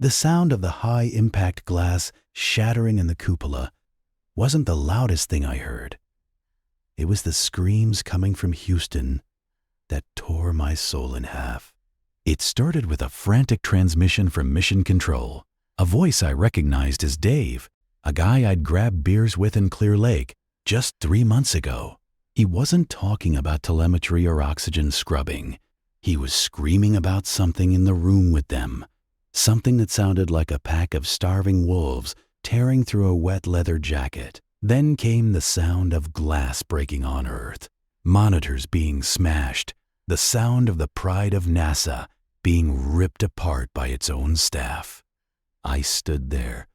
The sound of the high-impact glass shattering in the cupola wasn't the loudest thing I heard. It was the screams coming from Houston that tore my soul in half. It started with a frantic transmission from Mission Control, a voice I recognized as Dave, a guy I'd grabbed beers with in Clear Lake just 3 months ago. He wasn't talking about telemetry or oxygen scrubbing. He was screaming about something in the room with them, something that sounded like a pack of starving wolves tearing through a wet leather jacket. Then came the sound of glass breaking on Earth, monitors being smashed, the sound of the pride of NASA being ripped apart by its own staff. I stood there,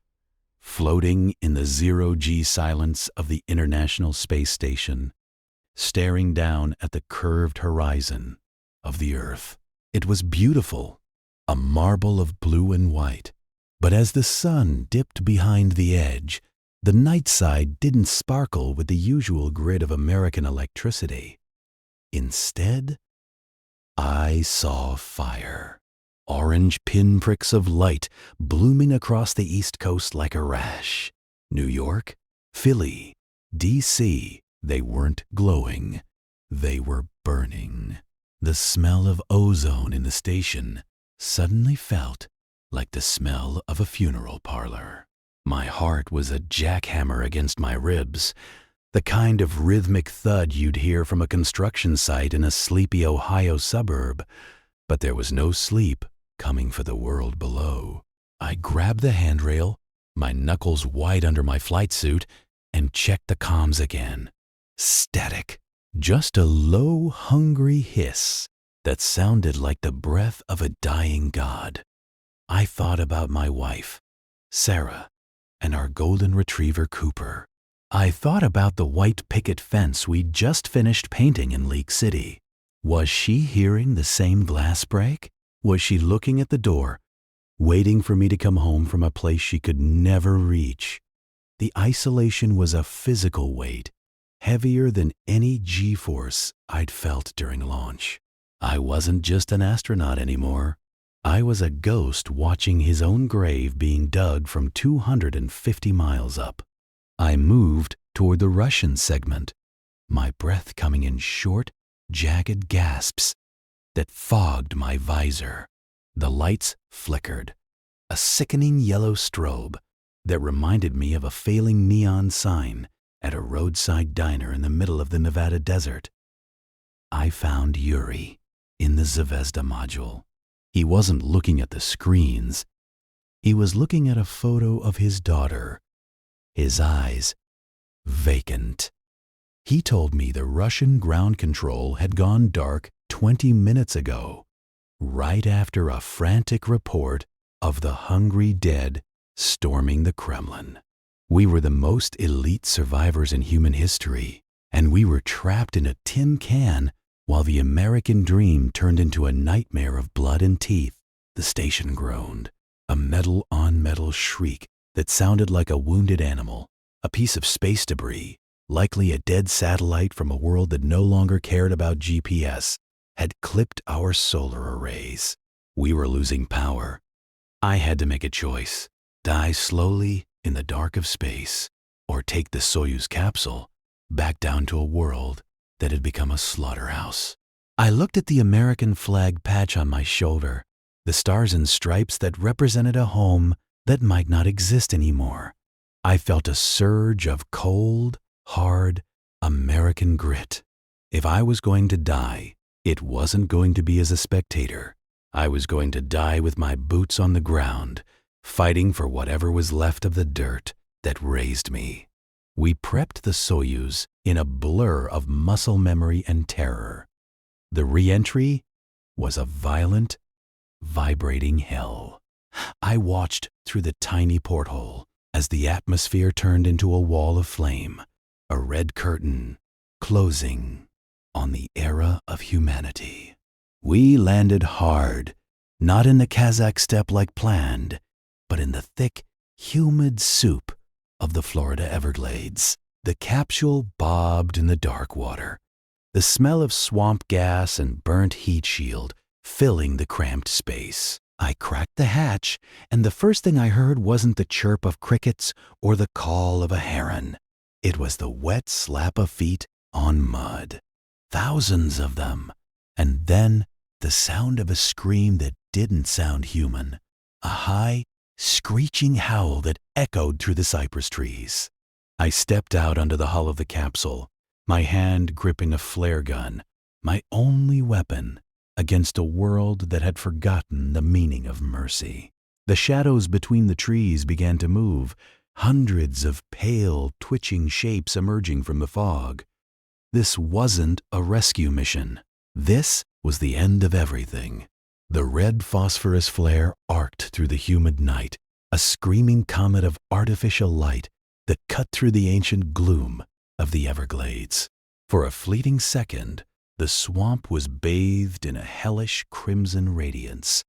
floating in the zero-G silence of the International Space Station, staring down at the curved horizon of the Earth. It was beautiful, a marble of blue and white. But as the sun dipped behind the edge, the night side didn't sparkle with the usual grid of American electricity. Instead, I saw fire. Orange pinpricks of light blooming across the East Coast like a rash. New York, Philly, D.C., they weren't glowing. They were burning. The smell of ozone in the station suddenly felt like the smell of a funeral parlor. My heart was a jackhammer against my ribs, the kind of rhythmic thud you'd hear from a construction site in a sleepy Ohio suburb. But there was no sleep coming for the world below. I grabbed the handrail, my knuckles wide under my flight suit, and checked the comms again. Static. Just a low, hungry hiss that sounded like the breath of a dying god. I thought about my wife, Sarah, and our golden retriever, Cooper. I thought about the white picket fence we'd just finished painting in Leak City. Was she hearing the same glass break? Was she looking at the door, waiting for me to come home from a place she could never reach? The isolation was a physical weight, heavier than any G-force I'd felt during launch. I wasn't just an astronaut anymore. I was a ghost watching his own grave being dug from 250 miles up. I moved toward the Russian segment, my breath coming in short, jagged gasps that fogged my visor. The lights flickered, a sickening yellow strobe that reminded me of a failing neon sign at a roadside diner in the middle of the Nevada desert. I found Yuri in the Zvezda module. He wasn't looking at the screens. He was looking at a photo of his daughter, his eyes vacant. He told me the Russian ground control had gone dark 20 minutes ago, right after a frantic report of the hungry dead storming the Kremlin. We were the most elite survivors in human history, and we were trapped in a tin can while the American dream turned into a nightmare of blood and teeth. The station groaned, a metal-on-metal shriek that sounded like a wounded animal, a piece of space debris, likely a dead satellite from a world that no longer cared about GPS, had clipped our solar arrays. We were losing power. I had to make a choice: die slowly in the dark of space, or take the Soyuz capsule back down to a world that had become a slaughterhouse. I looked at the American flag patch on my shoulder, the stars and stripes that represented a home that might not exist anymore. I felt a surge of cold, hard American grit. If I was going to die, it wasn't going to be as a spectator. I was going to die with my boots on the ground, fighting for whatever was left of the dirt that raised me. We prepped the Soyuz in a blur of muscle memory and terror. The re-entry was a violent, vibrating hell. I watched through the tiny porthole as the atmosphere turned into a wall of flame, a red curtain closing on the era of humanity. We landed hard, not in the Kazakh steppe like planned, but in the thick, humid soup of the Florida Everglades. The capsule bobbed in the dark water, the smell of swamp gas and burnt heat shield filling the cramped space. I cracked the hatch, and the first thing I heard wasn't the chirp of crickets or the call of a heron. It was the wet slap of feet on mud. Thousands of them. And then the sound of a scream that didn't sound human. A high, screeching howl that echoed through the cypress trees. I stepped out onto the hull of the capsule, my hand gripping a flare gun, my only weapon against a world that had forgotten the meaning of mercy. The shadows between the trees began to move, hundreds of pale, twitching shapes emerging from the fog. This wasn't a rescue mission. This was the end of everything. The red phosphorus flare arced through the humid night, a screaming comet of artificial light that cut through the ancient gloom of the Everglades. For a fleeting second, the swamp was bathed in a hellish crimson radiance.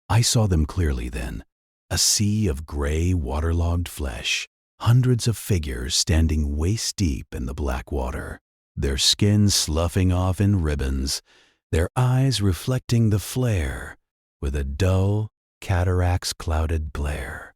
I saw them clearly then, a sea of gray, waterlogged flesh, hundreds of figures standing waist-deep in the black water, their skin sloughing off in ribbons, their eyes reflecting the flare with a dull, cataracts-clouded glare.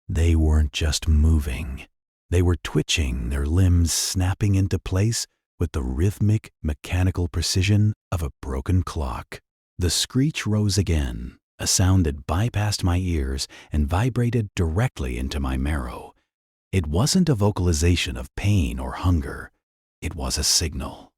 They weren't just moving. They were twitching, their limbs snapping into place with the rhythmic, mechanical precision of a broken clock. The screech rose again, a sound that bypassed my ears and vibrated directly into my marrow. It wasn't a vocalization of pain or hunger. It was a signal.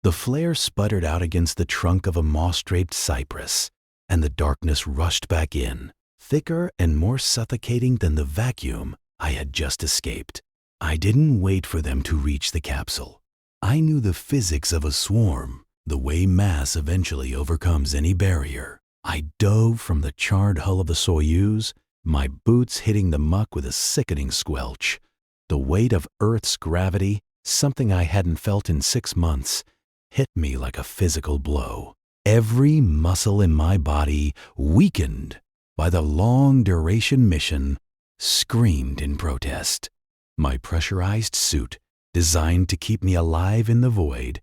The flare sputtered out against the trunk of a moss-draped cypress, and the darkness rushed back in, thicker and more suffocating than the vacuum I had just escaped. I didn't wait for them to reach the capsule. I knew the physics of a swarm, the way mass eventually overcomes any barrier. I dove from the charred hull of the Soyuz, my boots hitting the muck with a sickening squelch. The weight of Earth's gravity, something I hadn't felt in 6 months, hit me like a physical blow. Every muscle in my body, weakened by the long-duration mission, screamed in protest. My pressurized suit, designed to keep me alive in the void,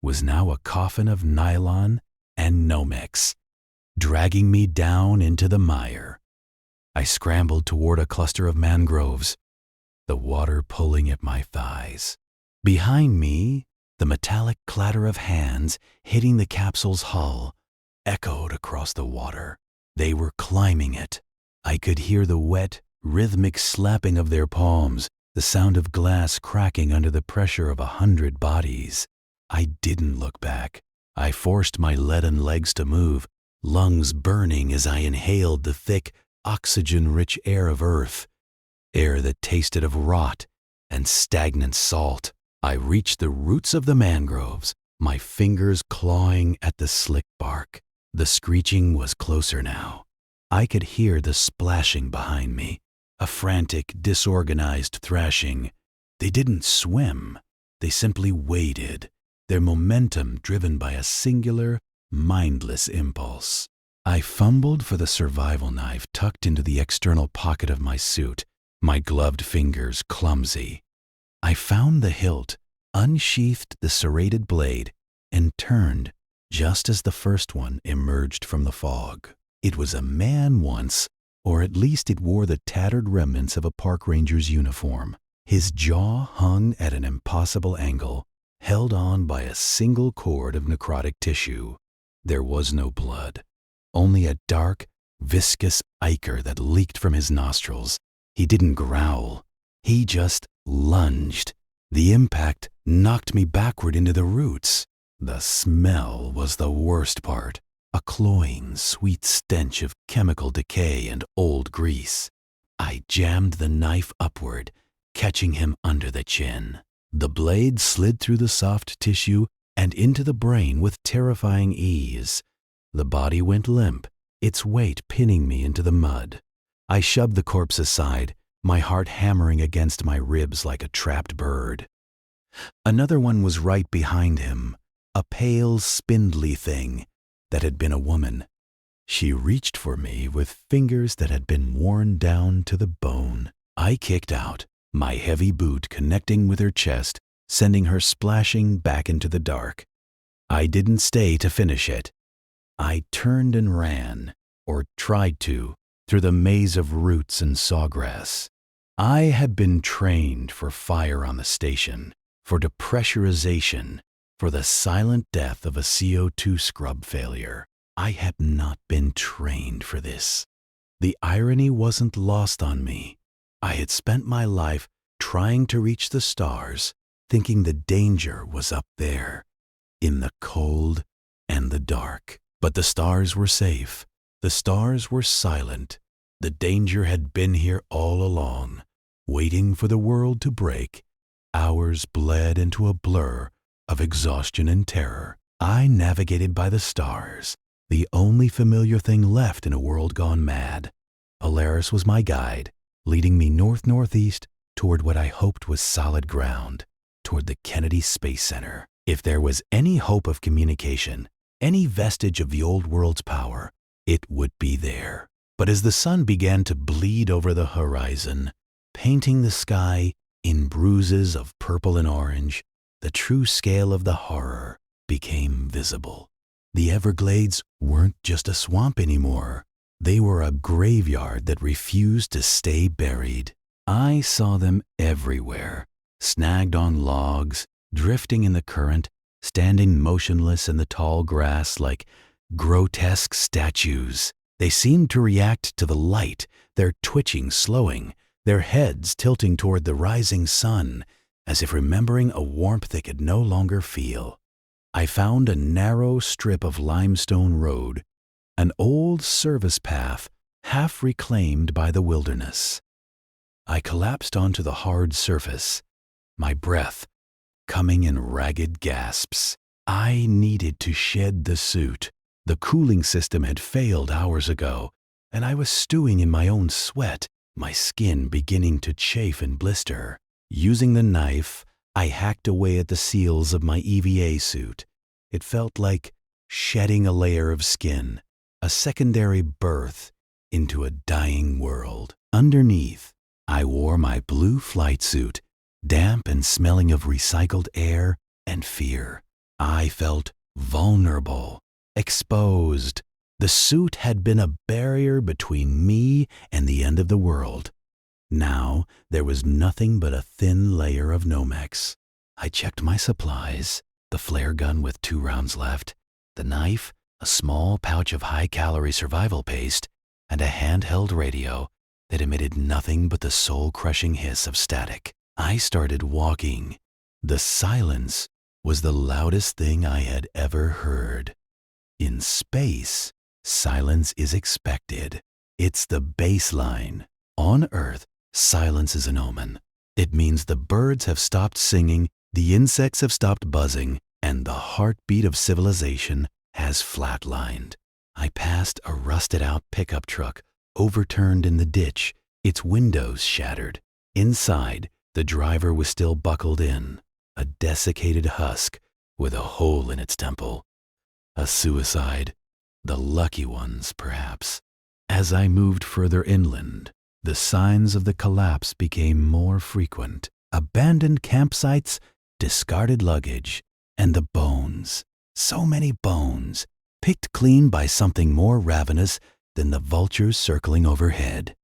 was now a coffin of nylon and Nomex, dragging me down into the mire. I scrambled toward a cluster of mangroves, the water pulling at my thighs. Behind me, the metallic clatter of hands hitting the capsule's hull echoed across the water. They were climbing it. I could hear the wet, rhythmic slapping of their palms, the sound of glass cracking under the pressure of 100 bodies. I didn't look back. I forced my leaden legs to move, lungs burning as I inhaled the thick, oxygen-rich air of Earth, air that tasted of rot and stagnant salt. I reached the roots of the mangroves, my fingers clawing at the slick bark. The screeching was closer now. I could hear the splashing behind me, a frantic, disorganized thrashing. They didn't swim. They simply waded, their momentum driven by a singular, mindless impulse. I fumbled for the survival knife tucked into the external pocket of my suit, my gloved fingers clumsy. I found the hilt, unsheathed the serrated blade, and turned just as the first one emerged from the fog. It was a man once, or at least it wore the tattered remnants of a park ranger's uniform. His jaw hung at an impossible angle, held on by a single cord of necrotic tissue. There was no blood, only a dark, viscous ichor that leaked from his nostrils. He didn't growl. He just lunged. The impact knocked me backward into the roots. The smell was the worst part, a cloying, sweet stench of chemical decay and old grease. I jammed the knife upward, catching him under the chin. The blade slid through the soft tissue and into the brain with terrifying ease. The body went limp, its weight pinning me into the mud. I shoved the corpse aside, my heart hammering against my ribs like a trapped bird. Another one was right behind him, a pale, spindly thing that had been a woman. She reached for me with fingers that had been worn down to the bone. I kicked out, my heavy boot connecting with her chest, sending her splashing back into the dark. I didn't stay to finish it. I turned and ran, or tried to, through the maze of roots and sawgrass. I had been trained for fire on the station, for depressurization, for the silent death of a CO2 scrub failure. I had not been trained for this. The irony wasn't lost on me. I had spent my life trying to reach the stars, thinking the danger was up there, in the cold and the dark. But the stars were safe. The stars were silent. The danger had been here all along, waiting for the world to break. Hours bled into a blur of exhaustion and terror. I navigated by the stars, the only familiar thing left in a world gone mad. Polaris was my guide, leading me north-northeast toward what I hoped was solid ground, toward the Kennedy Space Center. If there was any hope of communication, any vestige of the old world's power, it would be there. But as the sun began to bleed over the horizon, painting the sky in bruises of purple and orange, the true scale of the horror became visible. The Everglades weren't just a swamp anymore. They were a graveyard that refused to stay buried. I saw them everywhere, snagged on logs, drifting in the current, standing motionless in the tall grass like grotesque statues. They seemed to react to the light, their twitching slowing, their heads tilting toward the rising sun, as if remembering a warmth they could no longer feel. I found a narrow strip of limestone road, an old service path half reclaimed by the wilderness. I collapsed onto the hard surface, my breath coming in ragged gasps. I needed to shed the suit. The cooling system had failed hours ago, and I was stewing in my own sweat, my skin beginning to chafe and blister. Using the knife, I hacked away at the seals of my EVA suit. It felt like shedding a layer of skin, a secondary birth into a dying world. Underneath, I wore my blue flight suit, damp and smelling of recycled air and fear. I felt vulnerable, exposed. The suit had been a barrier between me and the end of the world. Now there was nothing but a thin layer of Nomex. I checked my supplies, the flare gun with 2 rounds left, the knife, a small pouch of high-calorie survival paste, and a handheld radio that emitted nothing but the soul-crushing hiss of static. I started walking. The silence was the loudest thing I had ever heard. In space, silence is expected. It's the baseline. On Earth, silence is an omen. It means the birds have stopped singing, the insects have stopped buzzing, and the heartbeat of civilization has flatlined. I passed a rusted-out pickup truck, overturned in the ditch, its windows shattered. Inside, the driver was still buckled in, a desiccated husk with a hole in its temple. A suicide, the lucky ones, perhaps. As I moved further inland, the signs of the collapse became more frequent. Abandoned campsites, discarded luggage, and the bones. So many bones, picked clean by something more ravenous than the vultures circling overhead.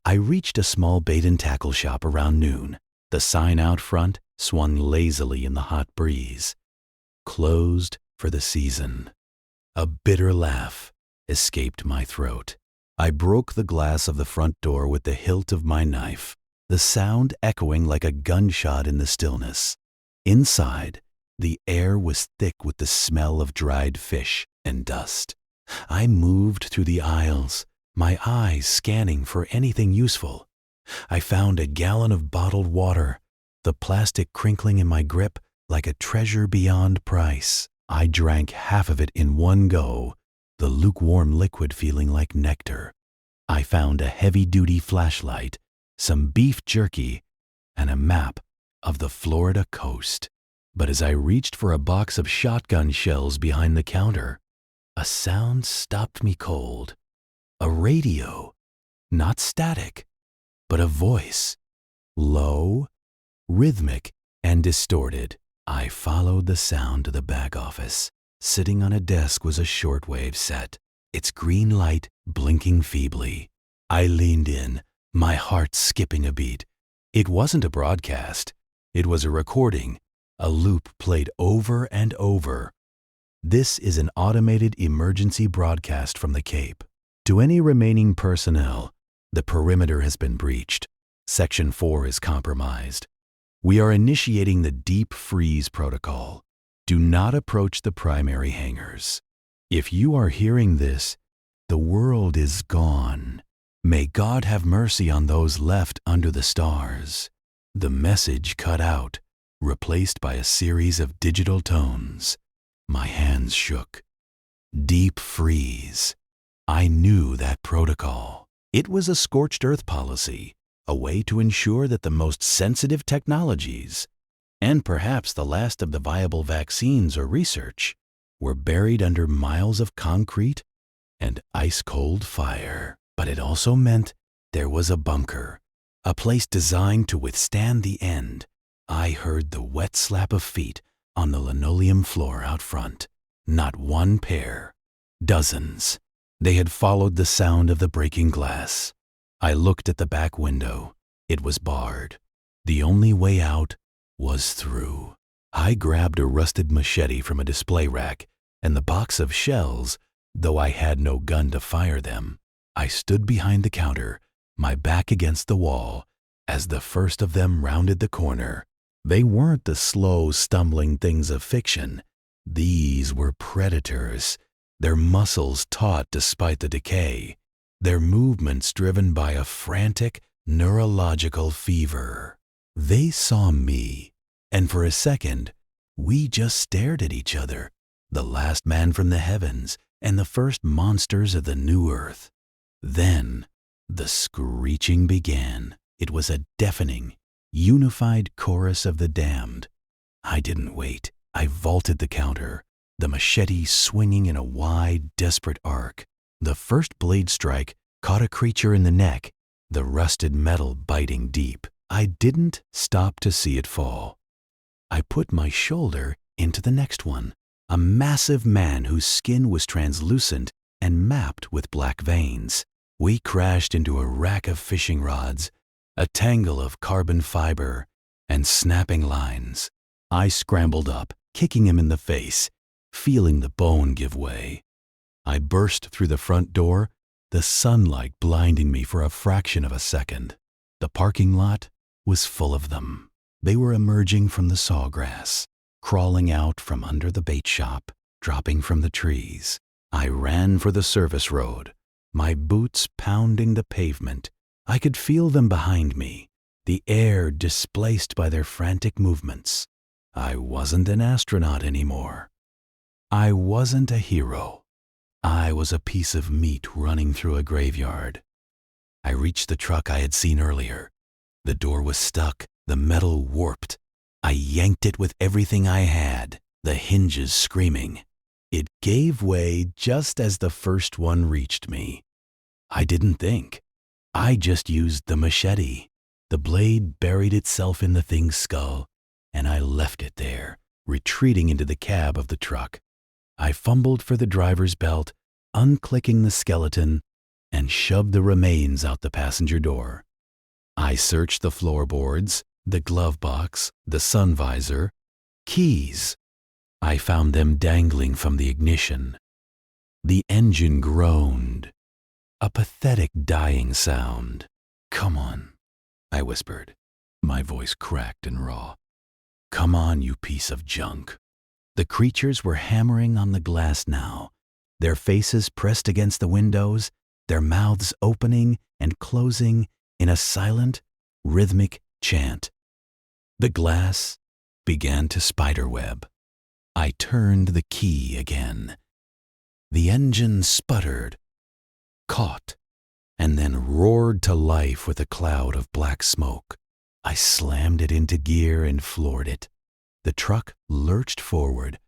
I reached a small bait and tackle shop around noon. The sign out front swung lazily in the hot breeze. Closed for the season. A bitter laugh escaped my throat. I broke the glass of the front door with the hilt of my knife, the sound echoing like a gunshot in the stillness. Inside, the air was thick with the smell of dried fish and dust. I moved through the aisles, my eyes scanning for anything useful. I found a gallon of bottled water, the plastic crinkling in my grip like a treasure beyond price. I drank half of it in one go, the lukewarm liquid feeling like nectar. I found a heavy-duty flashlight, some beef jerky, and a map of the Florida coast. But as I reached for a box of shotgun shells behind the counter, a sound stopped me cold. A radio, not static, but a voice, low, rhythmic, and distorted. I followed the sound to the back office. Sitting on a desk was a shortwave set. its green light blinking feebly. I leaned in, my heart skipping a beat. It wasn't a broadcast. It was a recording, a loop played over and over. This is an automated emergency broadcast from the Cape. To any remaining personnel, the perimeter has been breached. Section 4 is compromised. We are initiating the deep freeze protocol. Do not approach the primary hangars. If you are hearing this, the world is gone. May God have mercy on those left under the stars. The message cut out, replaced by a series of digital tones. My hands shook. Deep freeze. I knew that protocol. It was a scorched earth policy, a way to ensure that the most sensitive technologies, and perhaps the last of the viable vaccines or research, were buried under miles of concrete and ice-cold fire. But it also meant there was a bunker, a place designed to withstand the end. I heard the wet slap of feet on the linoleum floor out front. Not one pair, dozens. They had followed the sound of the breaking glass. I looked at the back window. It was barred. The only way out was through. I grabbed a rusted machete from a display rack and the box of shells, though I had no gun to fire them. I stood behind the counter, my back against the wall, as the first of them rounded the corner. They weren't the slow, stumbling things of fiction. These were predators, their muscles taut despite the decay, their movements driven by a frantic, neurological fever. They saw me, and for a second, we just stared at each other, the last man from the heavens and the first monsters of the new earth. Then, the screeching began. It was a deafening, unified chorus of the damned. I didn't wait. I vaulted the counter, the machete swinging in a wide, desperate arc. The first blade strike caught a creature in the neck, the rusted metal biting deep. I didn't stop to see it fall. I put my shoulder into the next one, a massive man whose skin was translucent and mapped with black veins. We crashed into a rack of fishing rods, a tangle of carbon fiber and snapping lines. I scrambled up, kicking him in the face, feeling the bone give way. I burst through the front door, the sunlight blinding me for a fraction of a second. The parking lot was full of them. They were emerging from the sawgrass, crawling out from under the bait shop, dropping from the trees. I ran for the service road, my boots pounding the pavement. I could feel them behind me, the air displaced by their frantic movements. I wasn't an astronaut anymore. I wasn't a hero. I was a piece of meat running through a graveyard. I reached the truck I had seen earlier. The door was stuck, the metal warped. I yanked it with everything I had, the hinges screaming. It gave way just as the first one reached me. I didn't think. I just used the machete. The blade buried itself in the thing's skull, and I left it there, retreating into the cab of the truck. I fumbled for the driver's belt, unclicking the skeleton, and shoved the remains out the passenger door. I searched the floorboards, the glove box, the sun visor, keys. I found them dangling from the ignition. The engine groaned, a pathetic dying sound. "Come on," I whispered, my voice cracked and raw. "Come on, you piece of junk." The creatures were hammering on the glass now, their faces pressed against the windows, their mouths opening and closing in a silent, rhythmic chant. The glass began to spiderweb. I turned the key again. The engine sputtered, caught, and then roared to life with a cloud of black smoke. I slammed it into gear and floored it. The truck lurched forward,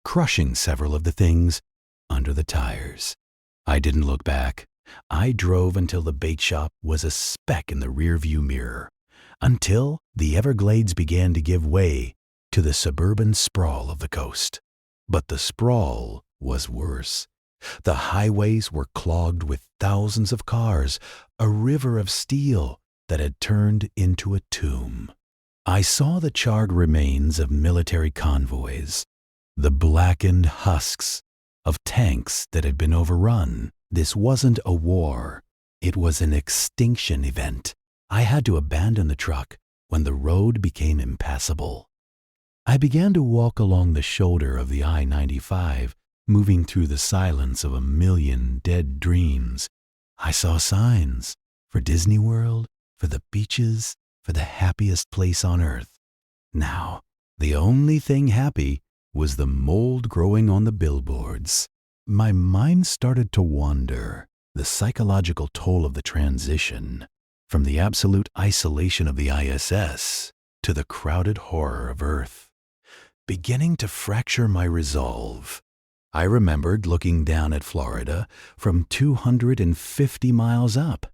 crushing several of the things under the tires. I didn't look back. I drove until the bait shop was a speck in the rearview mirror, until the Everglades began to give way to the suburban sprawl of the coast. But the sprawl was worse. The highways were clogged with thousands of cars, a river of steel that had turned into a tomb. I saw the charred remains of military convoys, the blackened husks of tanks that had been overrun. This wasn't a war. It was an extinction event. I had to abandon the truck when the road became impassable. I began to walk along the shoulder of the I-95, moving through the silence of a million dead dreams. I saw signs for Disney World, for the beaches, for the happiest place on earth. Now, the only thing happy was the mold growing on the billboards. My mind started to wander, the psychological toll of the transition, from the absolute isolation of the ISS to the crowded horror of Earth, beginning to fracture my resolve. I remembered looking down at Florida from 250 miles up.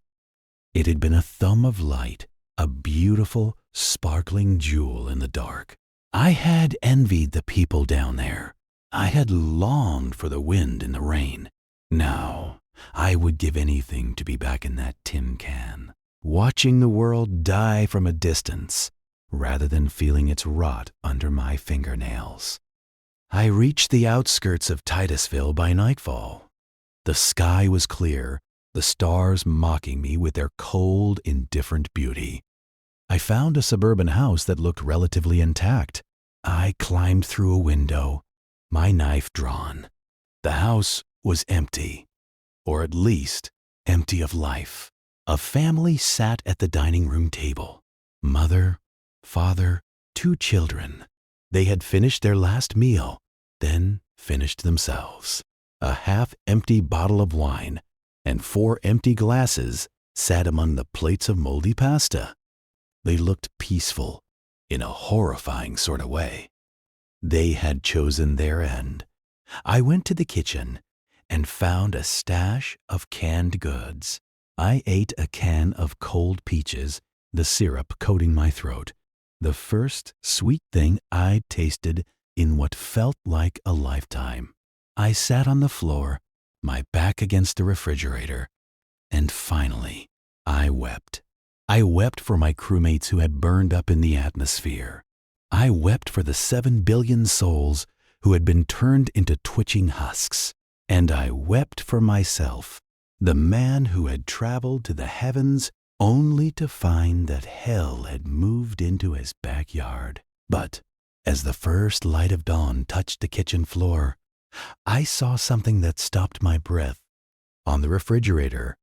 It had been a thumb of light, a beautiful, sparkling jewel in the dark. I had envied the people down there. I had longed for the wind and the rain. Now, I would give anything to be back in that tin can, watching the world die from a distance, rather than feeling its rot under my fingernails. I reached the outskirts of Titusville by nightfall. The sky was clear, the stars mocking me with their cold, indifferent beauty. I found a suburban house that looked relatively intact. I climbed through a window, my knife drawn. The house was empty, or at least empty of life. A family sat at the dining room table. Mother, father, 2 children. They had finished their last meal, then finished themselves. A half-empty bottle of wine and 4 empty glasses sat among the plates of moldy pasta. They looked peaceful in a horrifying sort of way. They had chosen their end. I went to the kitchen and found a stash of canned goods. I ate a can of cold peaches, the syrup coating my throat, the first sweet thing I'd tasted in what felt like a lifetime. I sat on the floor, my back against the refrigerator, and finally, I wept. I wept for my crewmates who had burned up in the atmosphere. I wept for the 7 billion souls who had been turned into twitching husks. And I wept for myself, the man who had traveled to the heavens only to find that hell had moved into his backyard. But as the first light of dawn touched the kitchen floor, I saw something that stopped my breath. On the refrigerator,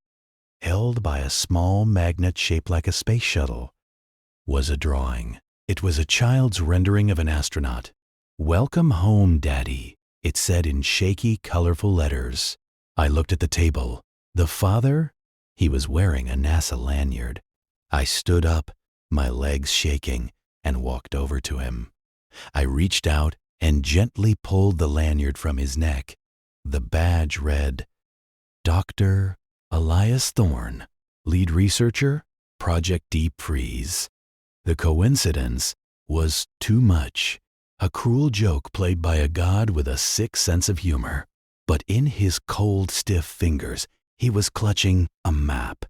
held by a small magnet shaped like a space shuttle, was a drawing. It was a child's rendering of an astronaut. "Welcome home, Daddy," it said in shaky, colorful letters. I looked at the table. The father? He was wearing a NASA lanyard. I stood up, my legs shaking, and walked over to him. I reached out and gently pulled the lanyard from his neck. The badge read, Dr. Elias Thorne, lead researcher, Project Deep Freeze. The coincidence was too much. A cruel joke played by a god with a sick sense of humor. But in his cold, stiff fingers, he was clutching a map.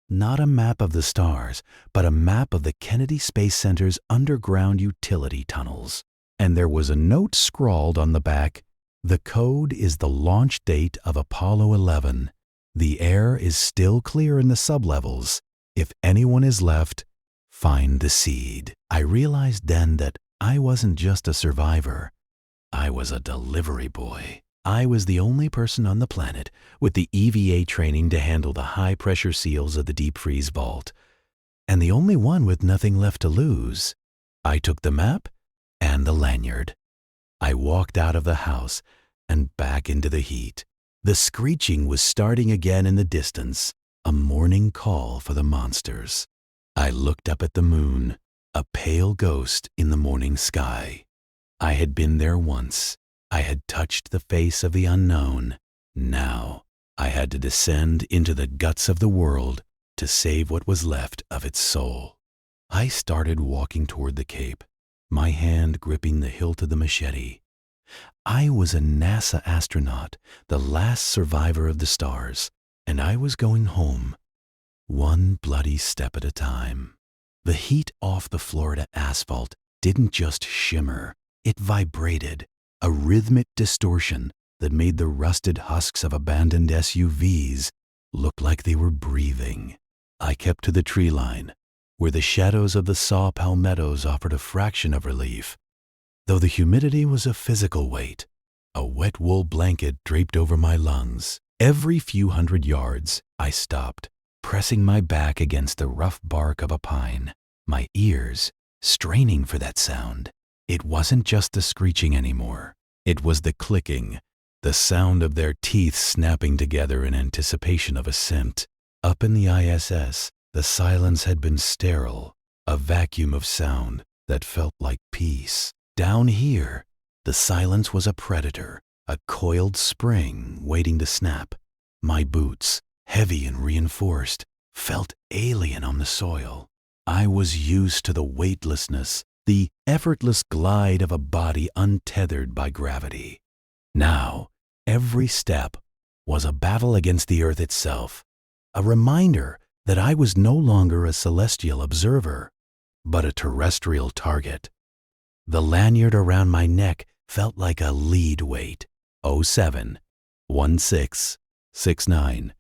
Not a map of the stars, but a map of the Kennedy Space Center's underground utility tunnels. And there was a note scrawled on the back, "The code is the launch date of Apollo 11. The air is still clear in the sublevels. If anyone is left, find the seed." I realized then that I wasn't just a survivor. I was a delivery boy. I was the only person on the planet with the EVA training to handle the high-pressure seals of the deep freeze vault, and the only one with nothing left to lose. I took the map and the lanyard. I walked out of the house and back into the heat. The screeching was starting again in the distance, a morning call for the monsters. I looked up at the moon, a pale ghost in the morning sky. I had been there once. I had touched the face of the unknown. Now I had to descend into the guts of the world to save what was left of its soul. I started walking toward the cape, my hand gripping the hilt of the machete. I was a NASA astronaut, the last survivor of the stars, and I was going home, one bloody step at a time. The heat off the Florida asphalt didn't just shimmer, it vibrated, a rhythmic distortion that made the rusted husks of abandoned SUVs look like they were breathing. I kept to the tree line, where the shadows of the saw palmettos offered a fraction of relief, though the humidity was a physical weight, a wet wool blanket draped over my lungs. Every few hundred yards, I stopped, pressing my back against the rough bark of a pine, my ears straining for that sound. It wasn't just the screeching anymore. It was the clicking, the sound of their teeth snapping together in anticipation of ascent. Up in the ISS, the silence had been sterile, a vacuum of sound that felt like peace. Down here, the silence was a predator, a coiled spring waiting to snap. My boots, heavy and reinforced, felt alien on the soil. I was used to the weightlessness, the effortless glide of a body untethered by gravity. Now, every step was a battle against the Earth itself, a reminder that I was no longer a celestial observer, but a terrestrial target. The lanyard around my neck felt like a lead weight. 07-16-69,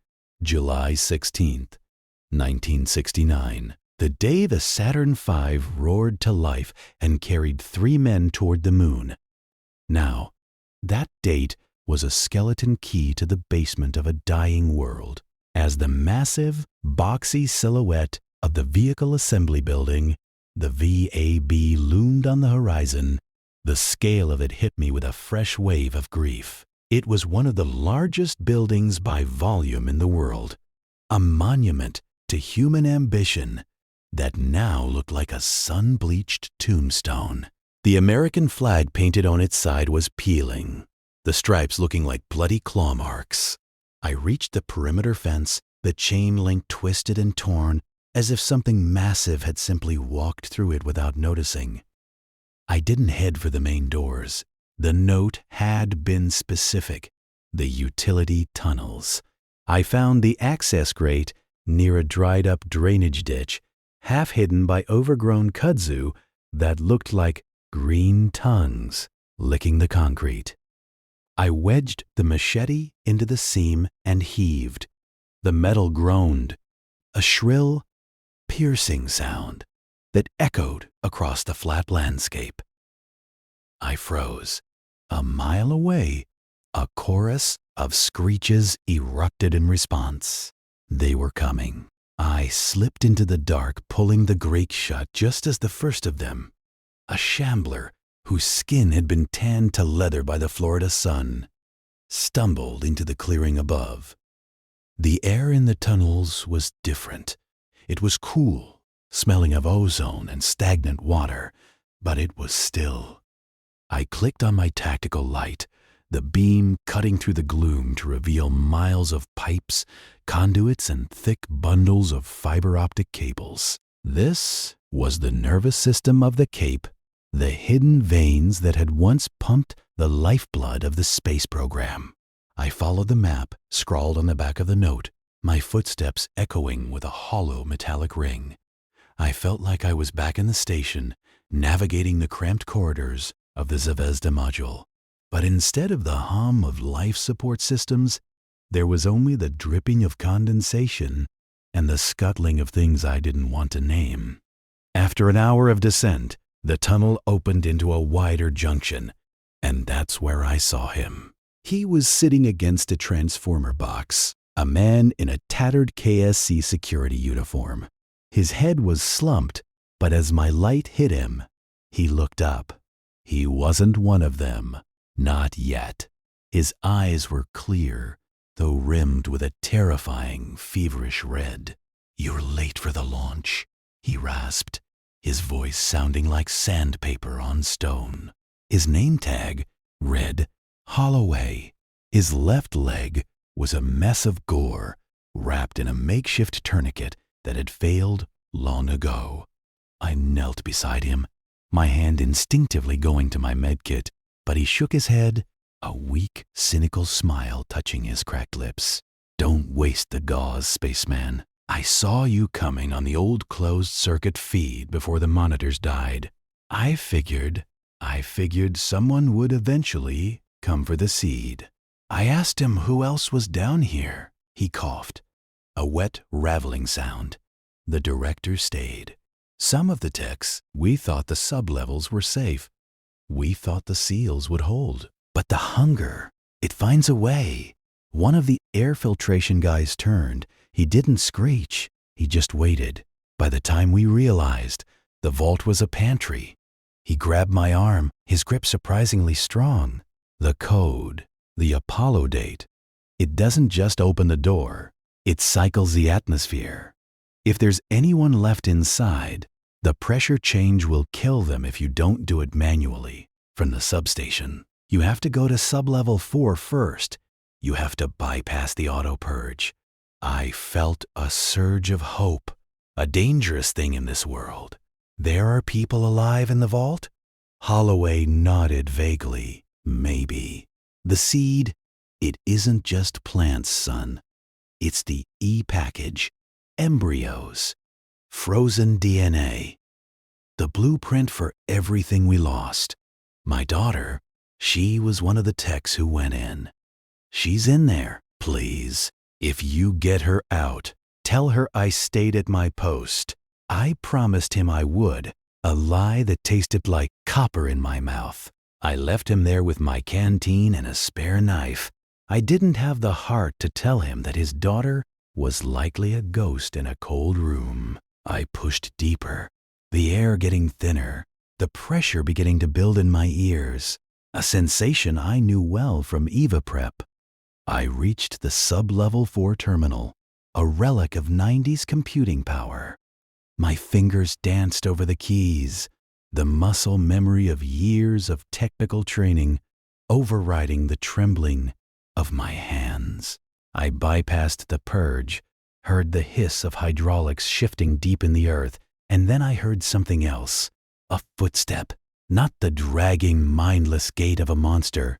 July 16th, 1969. The day the Saturn V roared to life and carried 3 men toward the moon. Now, that date was a skeleton key to the basement of a dying world. As the massive, boxy silhouette of the Vehicle Assembly Building, the VAB, loomed on the horizon, the scale of it hit me with a fresh wave of grief. It was one of the largest buildings by volume in the world, a monument to human ambition that now looked like a sun-bleached tombstone. The American flag painted on its side was peeling, the stripes looking like bloody claw marks. I reached the perimeter fence, the chain link twisted and torn, as if something massive had simply walked through it without noticing. I didn't head for the main doors. The note had been specific: the utility tunnels. I found the access grate near a dried-up drainage ditch, half hidden by overgrown kudzu that looked like green tongues licking the concrete. I wedged the machete into the seam and heaved. The metal groaned, a shrill, piercing sound that echoed across the flat landscape. I froze. A mile away, a chorus of screeches erupted in response. They were coming. I slipped into the dark, pulling the grate shut just as the first of them, a shambler whose skin had been tanned to leather by the Florida sun, stumbled into the clearing above. The air in the tunnels was different. It was cool, smelling of ozone and stagnant water, but it was still. I clicked on my tactical light, the beam cutting through the gloom to reveal miles of pipes, conduits, and thick bundles of fiber optic cables. This was the nervous system of the Cape, the hidden veins that had once pumped the lifeblood of the space program. I followed the map scrawled on the back of the note, my footsteps echoing with a hollow metallic ring. I felt like I was back in the station, navigating the cramped corridors of the Zvezda module. But instead of the hum of life support systems, there was only the dripping of condensation and the scuttling of things I didn't want to name. After an hour of descent, the tunnel opened into a wider junction, and that's where I saw him. He was sitting against a transformer box, a man in a tattered KSC security uniform. His head was slumped, but as my light hit him, he looked up. He wasn't one of them. Not yet. His eyes were clear, though rimmed with a terrifying, feverish red. "You're late for the launch," he rasped, his voice sounding like sandpaper on stone. His name tag read Holloway. His left leg was a mess of gore, wrapped in a makeshift tourniquet that had failed long ago. I knelt beside him, my hand instinctively going to my medkit. but he shook his head, a weak, cynical smile touching his cracked lips. Don't waste the gauze, spaceman. I saw you coming on the old closed-circuit feed before the monitors died. I figured someone would eventually come for the seed. I asked him who else was down here. He coughed. A wet, raveling sound. The director stayed. Some of the techs, we thought the sub-levels were safe. We thought the seals would hold. But the hunger, it finds a way. One of the air filtration guys turned. He didn't screech. He just waited. By the time we realized, the vault was a pantry. He grabbed my arm, his grip surprisingly strong. The code, the Apollo date. It doesn't just open the door. It cycles the atmosphere. If there's anyone left inside, the pressure change will kill them if you don't do it manually. From the substation, you have to go to sublevel 4 first. You have to bypass the auto-purge. I felt a surge of hope, a dangerous thing in this world. There are people alive in the vault? Holloway nodded vaguely. Maybe. The seed, it isn't just plants, son. It's the E-package, embryos, frozen DNA, the blueprint for everything we lost. My daughter, she was one of the techs who went in. She's in there, please. If you get her out, tell her I stayed at my post. I promised him I would, a lie that tasted like copper in my mouth. I left him there with my canteen and a spare knife. I didn't have the heart to tell him that his daughter was likely a ghost in a cold room. I pushed deeper, the air getting thinner, the pressure beginning to build in my ears, a sensation I knew well from EVA prep. I reached the sub-level 4 terminal, a relic of 90s computing power. My fingers danced over the keys, the muscle memory of years of technical training overriding the trembling of my hands. I bypassed the purge, heard the hiss of hydraulics shifting deep in the earth, and then I heard something else. A footstep, not the dragging, mindless gait of a monster.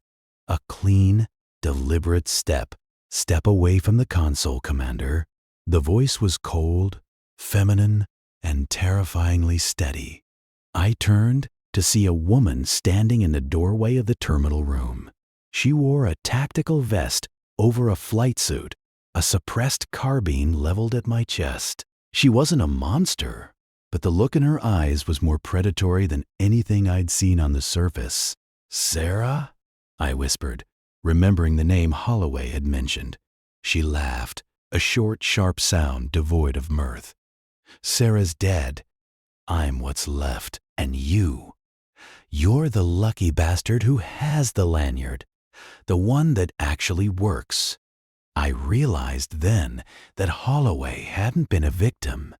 A clean, deliberate step. Step away from the console, Commander. The voice was cold, feminine, and terrifyingly steady. I turned to see a woman standing in the doorway of the terminal room. She wore a tactical vest over a flight suit, a suppressed carbine leveled at my chest. She wasn't a monster, but the look in her eyes was more predatory than anything I'd seen on the surface. "Sarah?" I whispered, remembering the name Holloway had mentioned. She laughed, a short, sharp sound devoid of mirth. "Sarah's dead. I'm what's left, and you're the lucky bastard who has the lanyard. The one that actually works." I realized then that Holloway hadn't been a victim.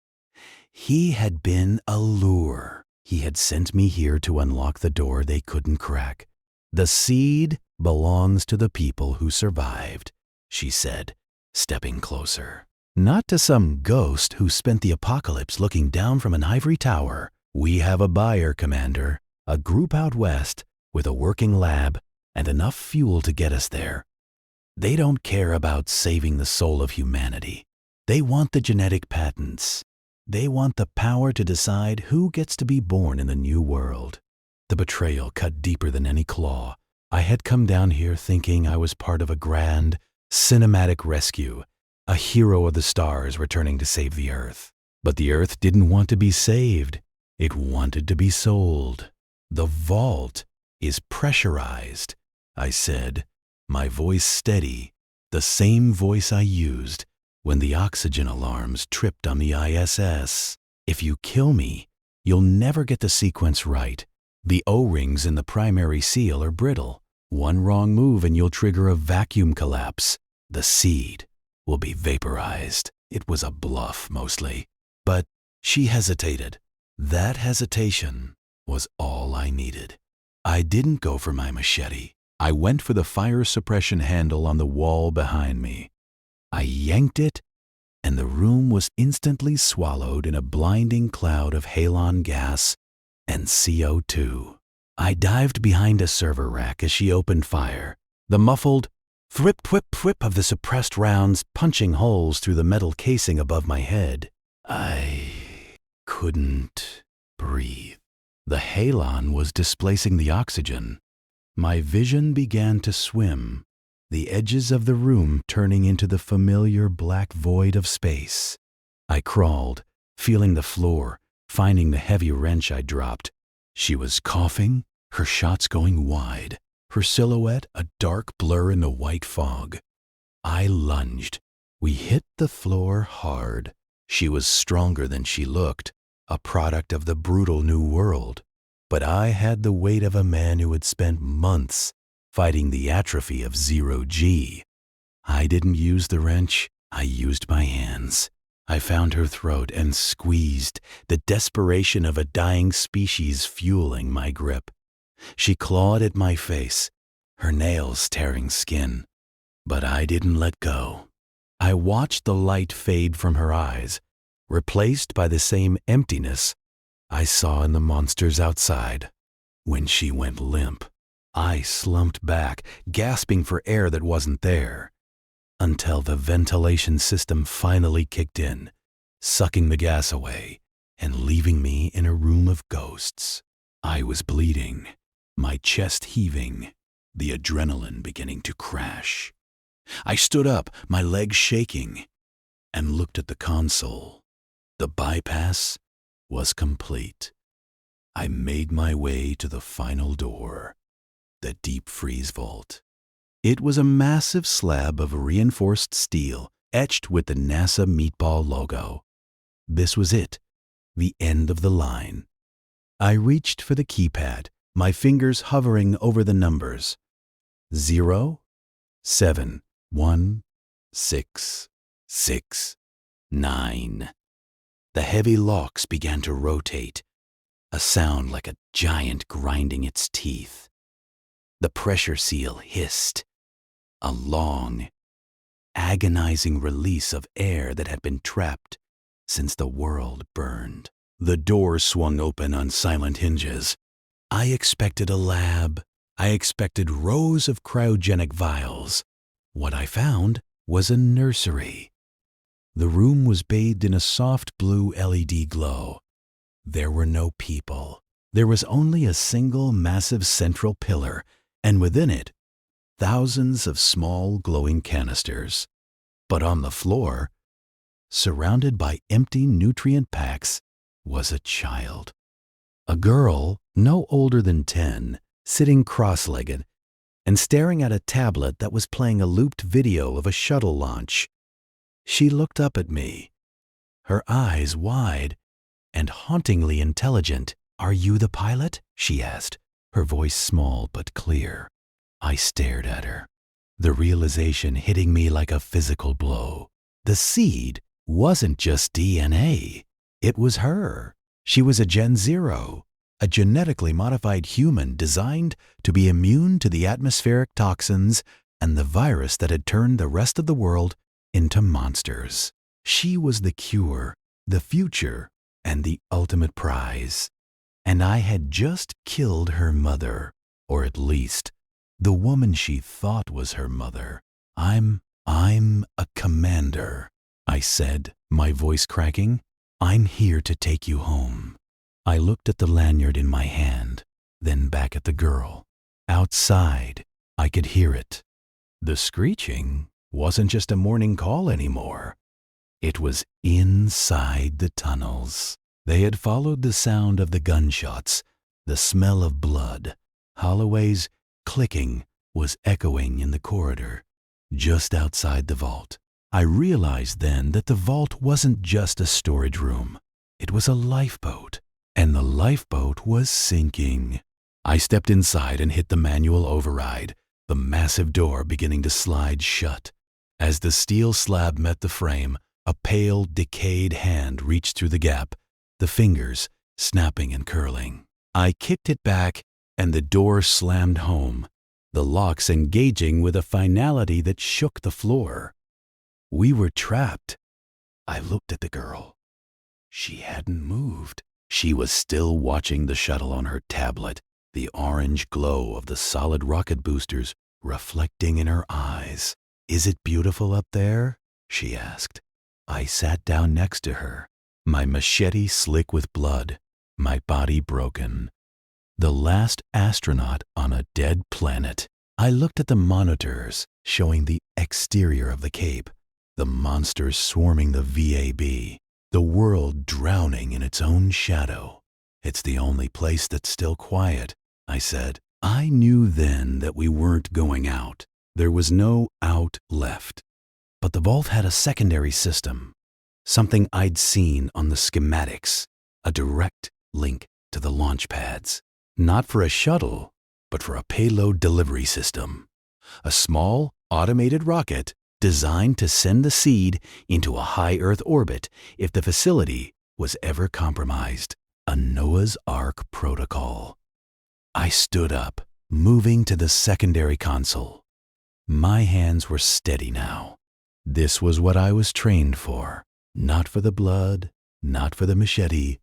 He had been a lure. He had sent me here to unlock the door they couldn't crack. "The seed belongs to the people who survived," she said, stepping closer. "Not to some ghost who spent the apocalypse looking down from an ivory tower. We have a buyer, Commander, a group out west with a working lab and enough fuel to get us there. They don't care about saving the soul of humanity. They want the genetic patents. They want the power to decide who gets to be born in the new world." The betrayal cut deeper than any claw. I had come down here thinking I was part of a grand, cinematic rescue, a hero of the stars returning to save the Earth. But the Earth didn't want to be saved. It wanted to be sold. "The vault is pressurized," I said, my voice steady, the same voice I used when the oxygen alarms tripped on the ISS. "If you kill me, you'll never get the sequence right. The O-rings in the primary seal are brittle. One wrong move and you'll trigger a vacuum collapse. The seed will be vaporized." It was a bluff, mostly. But she hesitated. That hesitation was all I needed. I didn't go for my machete. I went for the fire suppression handle on the wall behind me. I yanked it, and the room was instantly swallowed in a blinding cloud of halon gas and CO2. I dived behind a server rack as she opened fire, the muffled thrip twip twip of the suppressed rounds punching holes through the metal casing above my head. I couldn't breathe. The halon was displacing the oxygen. My vision began to swim, the edges of the room turning into the familiar black void of space. I crawled, feeling the floor, finding the heavy wrench I dropped. She was coughing, her shots going wide, her silhouette a dark blur in the white fog. I lunged. We hit the floor hard. She was stronger than she looked, a product of the brutal new world. But I had the weight of a man who had spent months fighting the atrophy of 0G. I didn't use the wrench, I used my hands. I found her throat and squeezed, the desperation of a dying species fueling my grip. She clawed at my face, her nails tearing skin. But I didn't let go. I watched the light fade from her eyes, replaced by the same emptiness I saw in the monsters outside. When she went limp, I slumped back, gasping for air that wasn't there, until the ventilation system finally kicked in, sucking the gas away and leaving me in a room of ghosts. I was bleeding, my chest heaving, the adrenaline beginning to crash. I stood up, my legs shaking, and looked at the console. The bypass was complete. I made my way to the final door, the deep freeze vault. It was a massive slab of reinforced steel etched with the NASA meatball logo. This was it, the end of the line. I reached for the keypad, my fingers hovering over the numbers. 0, 7, 1, 6, 6, 9. The heavy locks began to rotate, a sound like a giant grinding its teeth. The pressure seal hissed, a long, agonizing release of air that had been trapped since the world burned. The door swung open on silent hinges. I expected a lab. I expected rows of cryogenic vials. What I found was a nursery. The room was bathed in a soft blue LED glow. There were no people. There was only a single massive central pillar, and within it, thousands of small glowing canisters. But on the floor, surrounded by empty nutrient packs, was a child. A girl no older than 10, sitting cross-legged and staring at a tablet that was playing a looped video of a shuttle launch. She looked up at me, her eyes wide and hauntingly intelligent. "Are you the pilot?" she asked, her voice small but clear. I stared at her, the realization hitting me like a physical blow. The seed wasn't just DNA. It was her. She was a Gen Zero, a genetically modified human designed to be immune to the atmospheric toxins and the virus that had turned the rest of the world into monsters. She was the cure, the future, and the ultimate prize. And I had just killed her mother, or at least the woman she thought was her mother. I'm a commander," I said, my voice cracking. "I'm here to take you home." I looked at the lanyard in my hand, then back at the girl. Outside, I could hear it. The screeching wasn't just a morning call anymore. It was inside the tunnels. They had followed the sound of the gunshots, the smell of blood. Holloway's clicking was echoing in the corridor, just outside the vault. I realized then that the vault wasn't just a storage room. It was a lifeboat, and the lifeboat was sinking. I stepped inside and hit the manual override, the massive door beginning to slide shut. As the steel slab met the frame, a pale, decayed hand reached through the gap, the fingers snapping and curling. I kicked it back, and the door slammed home, the locks engaging with a finality that shook the floor. We were trapped. I looked at the girl. She hadn't moved. She was still watching the shuttle on her tablet, the orange glow of the solid rocket boosters reflecting in her eyes. "Is it beautiful up there?" she asked. I sat down next to her, my machete slick with blood, my body broken. The last astronaut on a dead planet. I looked at the monitors showing the exterior of the Cape, the monsters swarming the VAB, the world drowning in its own shadow. "It's the only place that's still quiet," I said. I knew then that we weren't going out. There was no out left. But the vault had a secondary system, something I'd seen on the schematics, a direct link to the launch pads. Not for a shuttle, but for a payload delivery system. A small, automated rocket designed to send the seed into a high Earth orbit if the facility was ever compromised. A Noah's Ark protocol. I stood up, moving to the secondary console. My hands were steady now. This was what I was trained for. Not for the blood, not for the machete,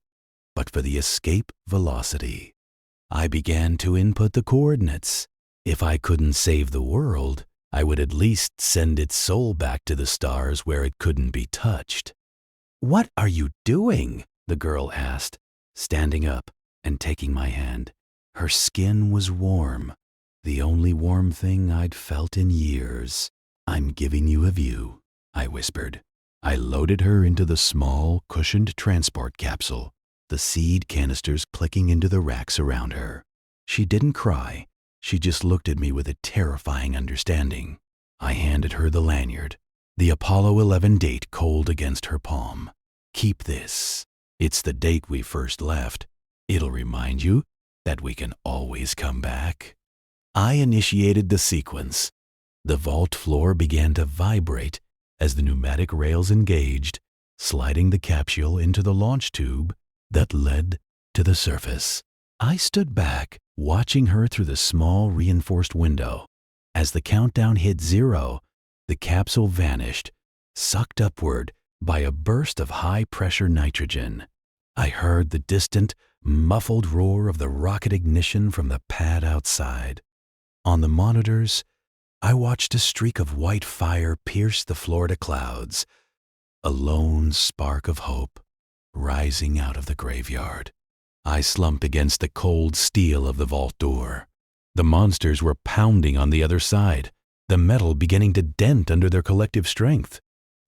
but for the escape velocity. I began to input the coordinates. If I couldn't save the world, I would at least send its soul back to the stars where it couldn't be touched. "What are you doing?" the girl asked, standing up and taking my hand. Her skin was warm, the only warm thing I'd felt in years. "I'm giving you a view," I whispered. I loaded her into the small, cushioned transport capsule, the seed canisters clicking into the racks around her. She didn't cry. She just looked at me with a terrifying understanding. I handed her the lanyard, the Apollo 11 date cold against her palm. "Keep this. It's the date we first left. It'll remind you that we can always come back." I initiated the sequence. The vault floor began to vibrate as the pneumatic rails engaged, sliding the capsule into the launch tube that led to the surface. I stood back, watching her through the small reinforced window. As the countdown hit 0, the capsule vanished, sucked upward by a burst of high-pressure nitrogen. I heard the distant, muffled roar of the rocket ignition from the pad outside. On the monitors, I watched a streak of white fire pierce the Florida clouds, a lone spark of hope rising out of the graveyard. I slumped against the cold steel of the vault door. The monsters were pounding on the other side, the metal beginning to dent under their collective strength.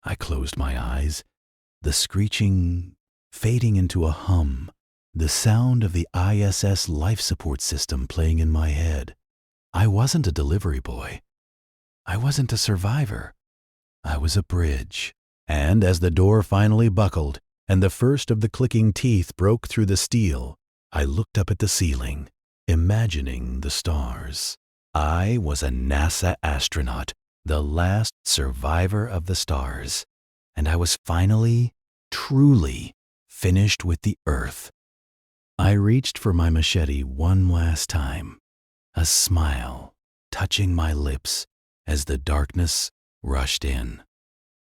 I closed my eyes, the screeching fading into a hum, the sound of the ISS life support system playing in my head. I wasn't a delivery boy. I wasn't a survivor. I was a bridge. And as the door finally buckled and the first of the clicking teeth broke through the steel, I looked up at the ceiling, imagining the stars. I was a NASA astronaut, the last survivor of the stars, and I was finally, truly finished with the Earth. I reached for my machete one last time, a smile touching my lips as the darkness rushed in.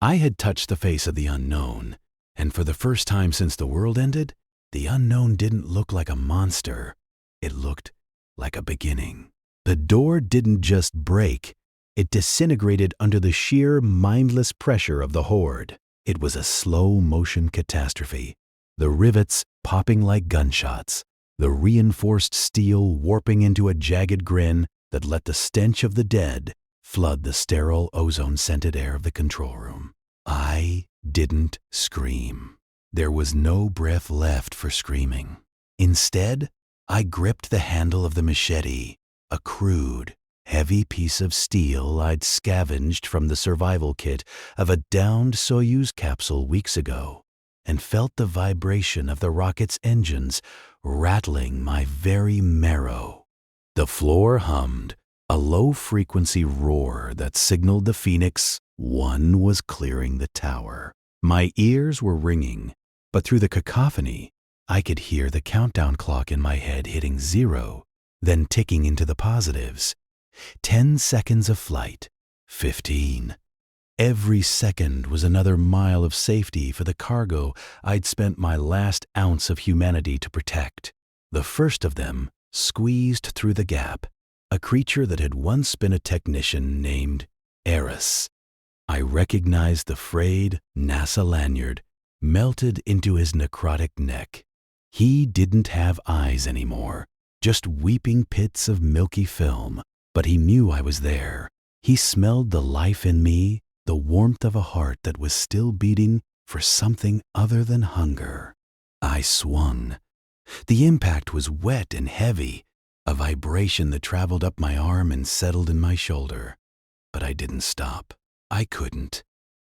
I had touched the face of the unknown, and for the first time since the world ended, the unknown didn't look like a monster. It looked like a beginning. The door didn't just break, it disintegrated under the sheer, mindless pressure of the horde. It was a slow-motion catastrophe, the rivets popping like gunshots, the reinforced steel warping into a jagged grin that let the stench of the dead flood the sterile ozone-scented air of the control room. I didn't scream. There was no breath left for screaming. Instead, I gripped the handle of the machete, a crude, heavy piece of steel I'd scavenged from the survival kit of a downed Soyuz capsule weeks ago, and felt the vibration of the rocket's engines rattling my very marrow. The floor hummed, a low-frequency roar that signaled the Phoenix 1 was clearing the tower. My ears were ringing, but through the cacophony, I could hear the countdown clock in my head hitting 0, then ticking into the positives. 10 seconds of flight, 15. Every second was another mile of safety for the cargo I'd spent my last ounce of humanity to protect. The first of them squeezed through the gap, a creature that had once been a technician named Eris. I recognized the frayed NASA lanyard melted into his necrotic neck. He didn't have eyes anymore, just weeping pits of milky film, but he knew I was there. He smelled the life in me, the warmth of a heart that was still beating for something other than hunger. I swung. The impact was wet and heavy, a vibration that traveled up my arm and settled in my shoulder. But I didn't stop. I couldn't.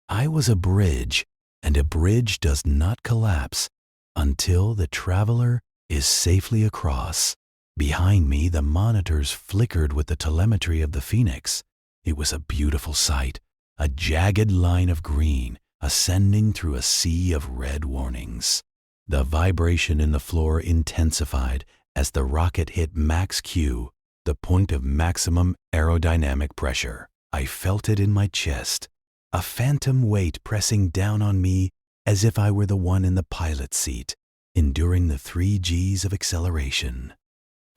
I was a bridge, and a bridge does not collapse until the traveler is safely across. Behind me, the monitors flickered with the telemetry of the Phoenix. It was a beautiful sight, a jagged line of green ascending through a sea of red warnings. The vibration in the floor intensified as the rocket hit max Q, the point of maximum aerodynamic pressure. I felt it in my chest, a phantom weight pressing down on me as if I were the one in the pilot seat, enduring the 3 Gs of acceleration.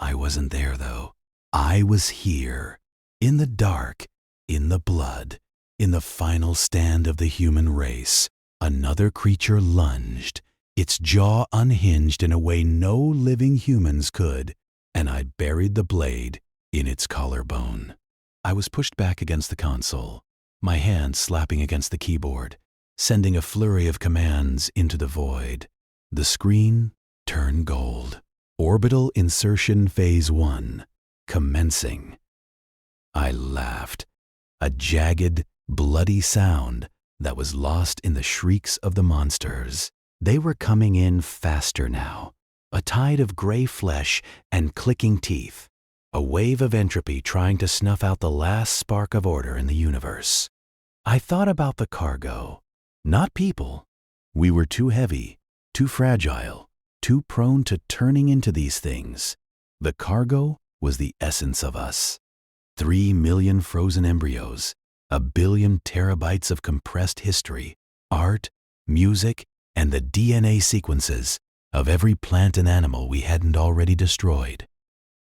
I wasn't there, though. I was here, in the dark, in the blood, in the final stand of the human race. Another creature lunged, its jaw unhinged in a way no living humans could, and I buried the blade in its collarbone. I was pushed back against the console, my hand slapping against the keyboard, sending a flurry of commands into the void. The screen turned gold. Orbital insertion phase 1, commencing. I laughed, a jagged, bloody sound that was lost in the shrieks of the monsters. They were coming in faster now, a tide of gray flesh and clicking teeth, a wave of entropy trying to snuff out the last spark of order in the universe. I thought about the cargo, not people. We were too heavy, too fragile, too prone to turning into these things. The cargo was the essence of us. 3 million frozen embryos, a billion terabytes of compressed history, art, music, and the DNA sequences of every plant and animal we hadn't already destroyed.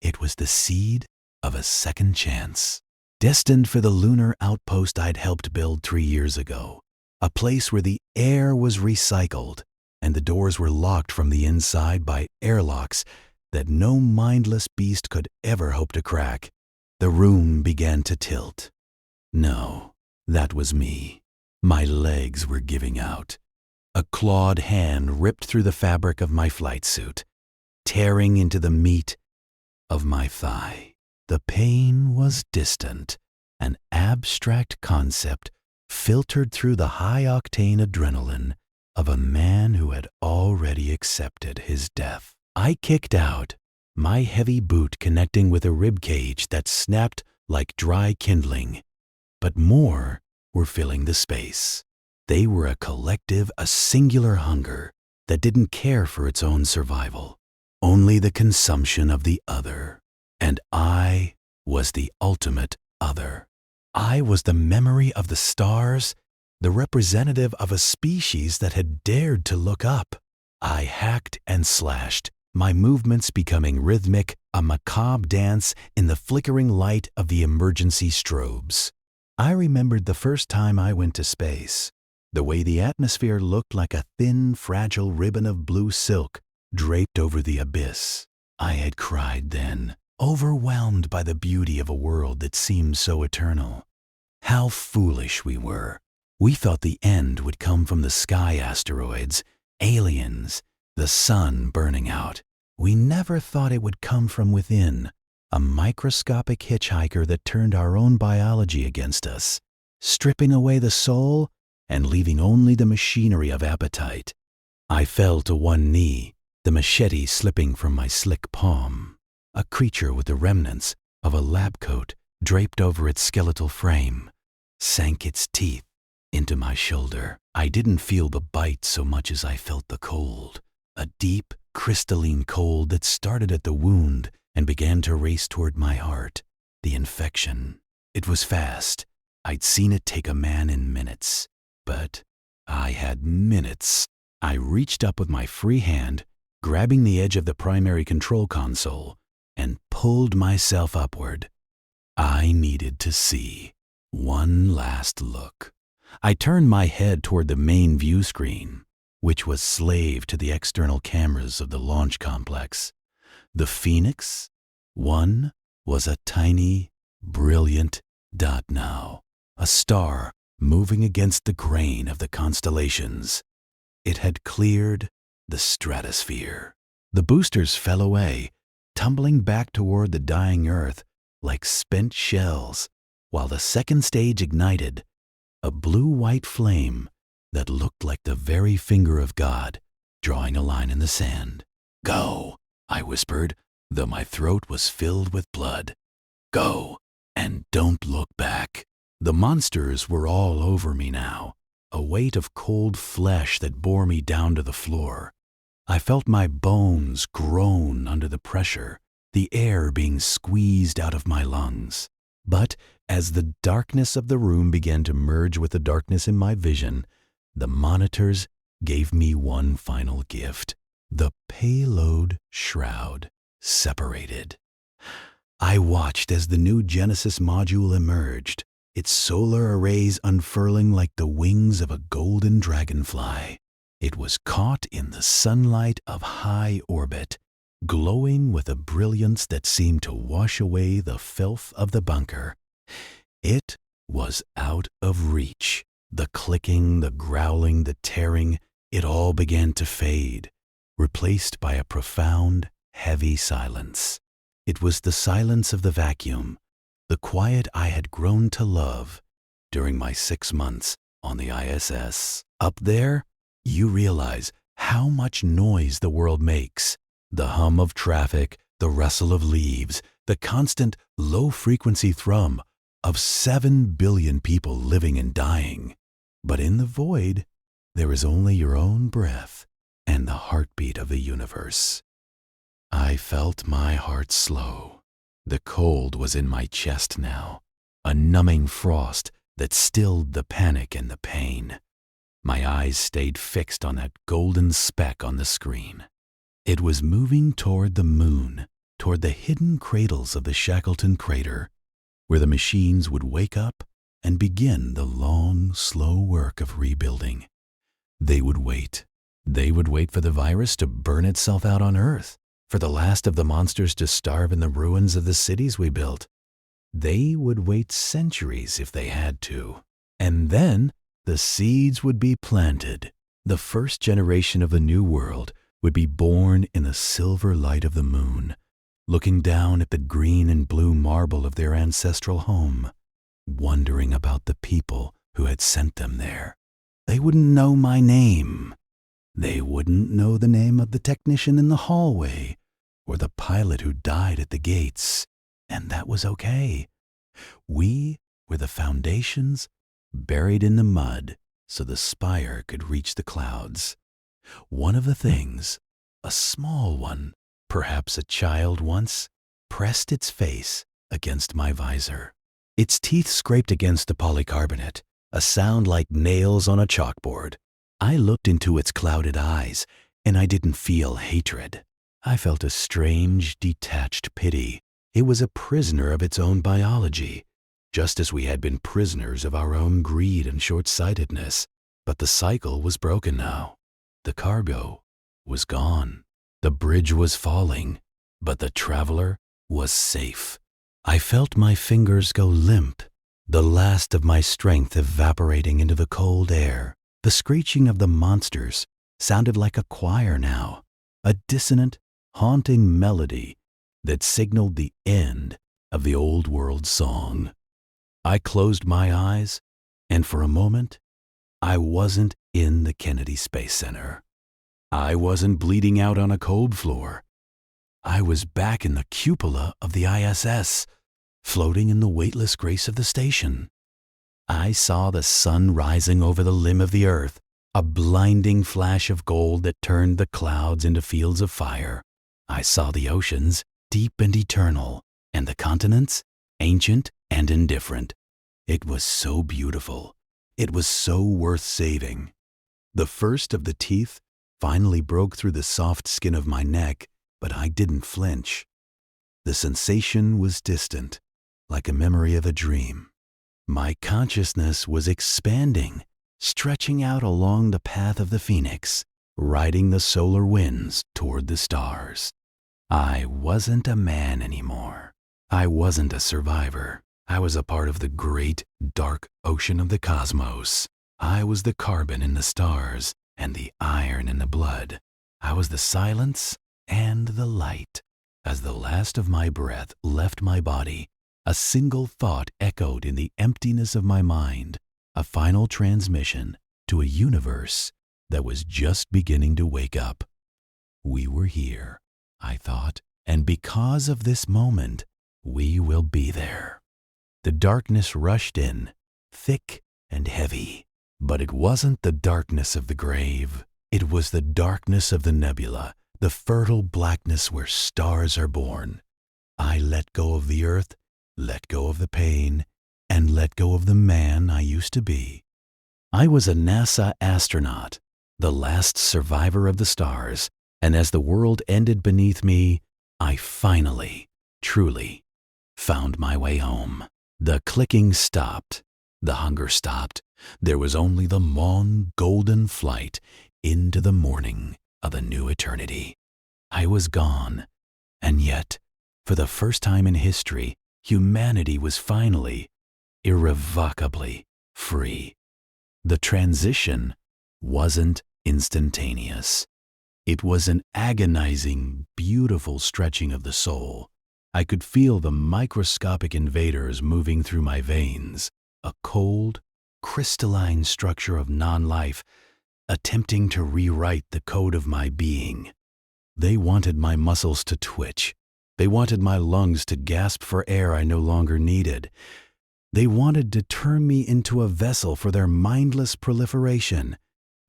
It was the seed of a second chance, destined for the lunar outpost I'd helped build 3 years ago, a place where the air was recycled and the doors were locked from the inside by airlocks that no mindless beast could ever hope to crack. The room began to tilt. No, that was me. My legs were giving out. A clawed hand ripped through the fabric of my flight suit, tearing into the meat of my thigh. The pain was distant, an abstract concept filtered through the high-octane adrenaline of a man who had already accepted his death. I kicked out, my heavy boot connecting with a rib cage that snapped like dry kindling. But more were filling the space. They were a collective, a singular hunger that didn't care for its own survival, only the consumption of the other. And I was the ultimate other. I was the memory of the stars, the representative of a species that had dared to look up. I hacked and slashed, my movements becoming rhythmic, a macabre dance in the flickering light of the emergency strobes. I remembered the first time I went to space, the way the atmosphere looked like a thin, fragile ribbon of blue silk draped over the abyss. I had cried then, overwhelmed by the beauty of a world that seemed so eternal. How foolish we were. We thought the end would come from the sky asteroids, aliens, the sun burning out. We never thought it would come from within, a microscopic hitchhiker that turned our own biology against us, stripping away the soul and leaving only the machinery of appetite. I fell to one knee, the machete slipping from my slick palm. A creature with the remnants of a lab coat draped over its skeletal frame sank its teeth into my shoulder. I didn't feel the bite so much as I felt the cold, a deep, crystalline cold that started at the wound and began to race toward my heart. The infection. It was fast. I'd seen it take a man in minutes, but I had minutes. I reached up with my free hand, grabbing the edge of the primary control console, and pulled myself upward. I needed to see. One last look. I turned my head toward the main view screen, which was slave to the external cameras of the launch complex. The Phoenix 1 was a tiny, brilliant dot now, a star moving against the grain of the constellations. It had cleared the stratosphere. The boosters fell away, tumbling back toward the dying Earth like spent shells, while the second stage ignited, a blue-white flame that looked like the very finger of God drawing a line in the sand. "Go," I whispered, though my throat was filled with blood. "Go, and don't look back." The monsters were all over me now, a weight of cold flesh that bore me down to the floor. I felt my bones groan under the pressure, the air being squeezed out of my lungs. But as the darkness of the room began to merge with the darkness in my vision, the monitors gave me one final gift. The payload shroud separated. I watched as the new Genesis module emerged, its solar arrays unfurling like the wings of a golden dragonfly. It was caught in the sunlight of high orbit, glowing with a brilliance that seemed to wash away the filth of the bunker. It was out of reach. The clicking, the growling, the tearing, it all began to fade, replaced by a profound, heavy silence. It was the silence of the vacuum, the quiet I had grown to love during my 6 months on the ISS. Up there, you realize how much noise the world makes. The hum of traffic, the rustle of leaves, the constant low-frequency thrum of 7 billion people living and dying. But in the void, there is only your own breath and the heartbeat of the universe. I felt my heart slow. The cold was in my chest now, a numbing frost that stilled the panic and the pain. My eyes stayed fixed on that golden speck on the screen. It was moving toward the moon, toward the hidden cradles of the Shackleton crater, where the machines would wake up and begin the long, slow work of rebuilding. They would wait. They would wait for the virus to burn itself out on Earth, for the last of the monsters to starve in the ruins of the cities we built. They would wait centuries if they had to. And then the seeds would be planted. The first generation of the new world would be born in the silver light of the moon, looking down at the green and blue marble of their ancestral home, wondering about the people who had sent them there. They wouldn't know my name. They wouldn't know the name of the technician in the hallway or the pilot who died at the gates, and that was okay. We were the foundations buried in the mud so the spire could reach the clouds. One of the things, a small one, perhaps a child once, pressed its face against my visor. Its teeth scraped against the polycarbonate, a sound like nails on a chalkboard. I looked into its clouded eyes, and I didn't feel hatred. I felt a strange, detached pity. It was a prisoner of its own biology, just as we had been prisoners of our own greed and short-sightedness. But the cycle was broken now. The cargo was gone. The bridge was falling, but the traveler was safe. I felt my fingers go limp, the last of my strength evaporating into the cold air. The screeching of the monsters sounded like a choir now, a dissonant, haunting melody that signaled the end of the old world song. I closed my eyes, and for a moment, I wasn't in the Kennedy Space Center. I wasn't bleeding out on a cold floor. I was back in the cupola of the ISS, floating in the weightless grace of the station. I saw the sun rising over the limb of the Earth, a blinding flash of gold that turned the clouds into fields of fire. I saw the oceans, deep and eternal, and the continents, ancient and indifferent. It was so beautiful. It was so worth saving. The first of the teeth finally broke through the soft skin of my neck, but I didn't flinch. The sensation was distant, like a memory of a dream. My consciousness was expanding, stretching out along the path of the phoenix, riding the solar winds toward the stars. I wasn't a man anymore. I wasn't a survivor. I was a part of the great, dark ocean of the cosmos. I was the carbon in the stars and the iron in the blood. I was the silence and the light. As the last of my breath left my body, a single thought echoed in the emptiness of my mind, a final transmission to a universe that was just beginning to wake up. We were here, I thought, and because of this moment, we will be there. The darkness rushed in, thick and heavy, but it wasn't the darkness of the grave. It was the darkness of the nebula, the fertile blackness where stars are born. I let go of the earth, let go of the pain, and let go of the man I used to be. I was a NASA astronaut, the last survivor of the stars, and as the world ended beneath me, I finally, truly, found my way home. The clicking stopped, the hunger stopped. There was only the long, golden flight into the morning of a new eternity. I was gone, and yet, for the first time in history, humanity was finally, irrevocably free. The transition wasn't instantaneous. It was an agonizing, beautiful stretching of the soul. I could feel the microscopic invaders moving through my veins, a cold, crystalline structure of non-life, attempting to rewrite the code of my being. They wanted my muscles to twitch. They wanted my lungs to gasp for air I no longer needed. They wanted to turn me into a vessel for their mindless proliferation,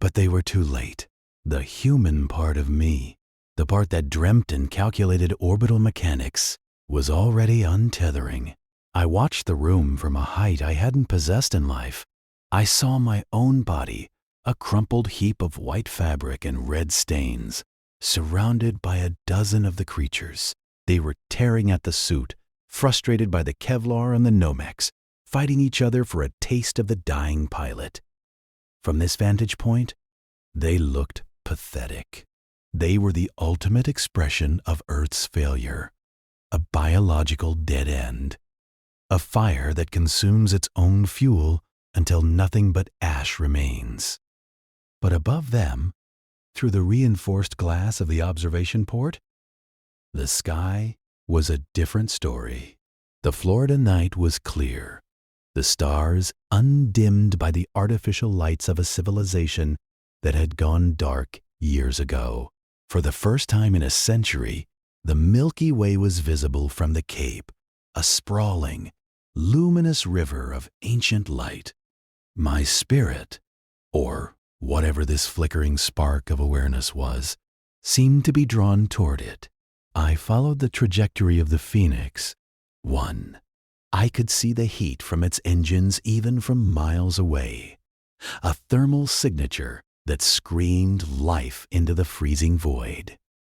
but they were too late. The human part of me, the part that dreamt and calculated orbital mechanics, was already untethering. I watched the room from a height I hadn't possessed in life. I saw my own body, a crumpled heap of white fabric and red stains, surrounded by a dozen of the creatures. They were tearing at the suit, frustrated by the Kevlar and the Nomex, fighting each other for a taste of the dying pilot. From this vantage point, they looked pathetic. They were the ultimate expression of Earth's failure, a biological dead end, a fire that consumes its own fuel until nothing but ash remains. But above them, through the reinforced glass of the observation port, the sky was a different story. The Florida night was clear, the stars undimmed by the artificial lights of a civilization that had gone dark years ago. For the first time in a century, the Milky Way was visible from the Cape, a sprawling, luminous river of ancient light. My spirit, or whatever this flickering spark of awareness was, seemed to be drawn toward it. I followed the trajectory of the Phoenix. 1. I could see the heat from its engines even from miles away. A thermal signature that screamed life into the freezing void.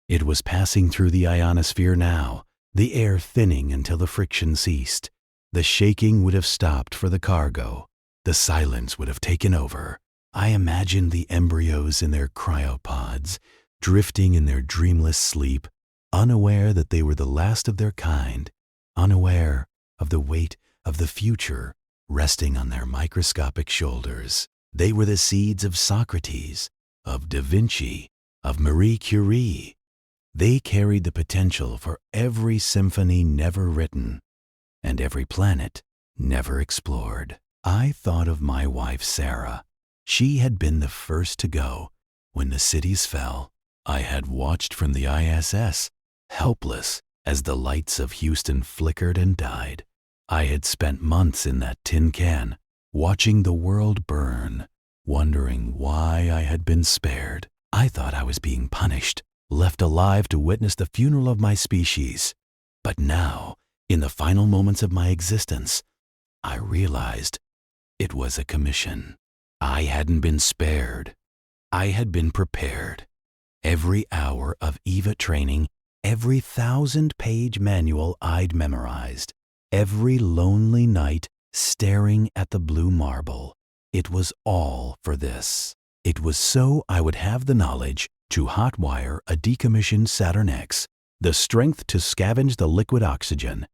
It was passing through the ionosphere now, the air thinning until the friction ceased. The shaking would have stopped for the cargo. The silence would have taken over. I imagined the embryos in their cryopods, drifting in their dreamless sleep, unaware that they were the last of their kind, unaware of the weight of the future resting on their microscopic shoulders. They were the seeds of Socrates, of Da Vinci, of Marie Curie. They carried the potential for every symphony never written and every planet never explored. I thought of my wife, Sarah. She had been the first to go when the cities fell. I had watched from the ISS, helpless as the lights of Houston flickered and died. I had spent months in that tin can, watching the world burn, wondering why I had been spared. I thought I was being punished, left alive to witness the funeral of my species. But now, in the final moments of my existence, I realized it was a commission. I hadn't been spared. I had been prepared. Every hour of EVA training every 1,000-page manual I'd memorized, every lonely night staring at the blue marble. It was all for this. It was so I would have the knowledge to hotwire a decommissioned Saturn X, the strength to scavenge the liquid oxygen,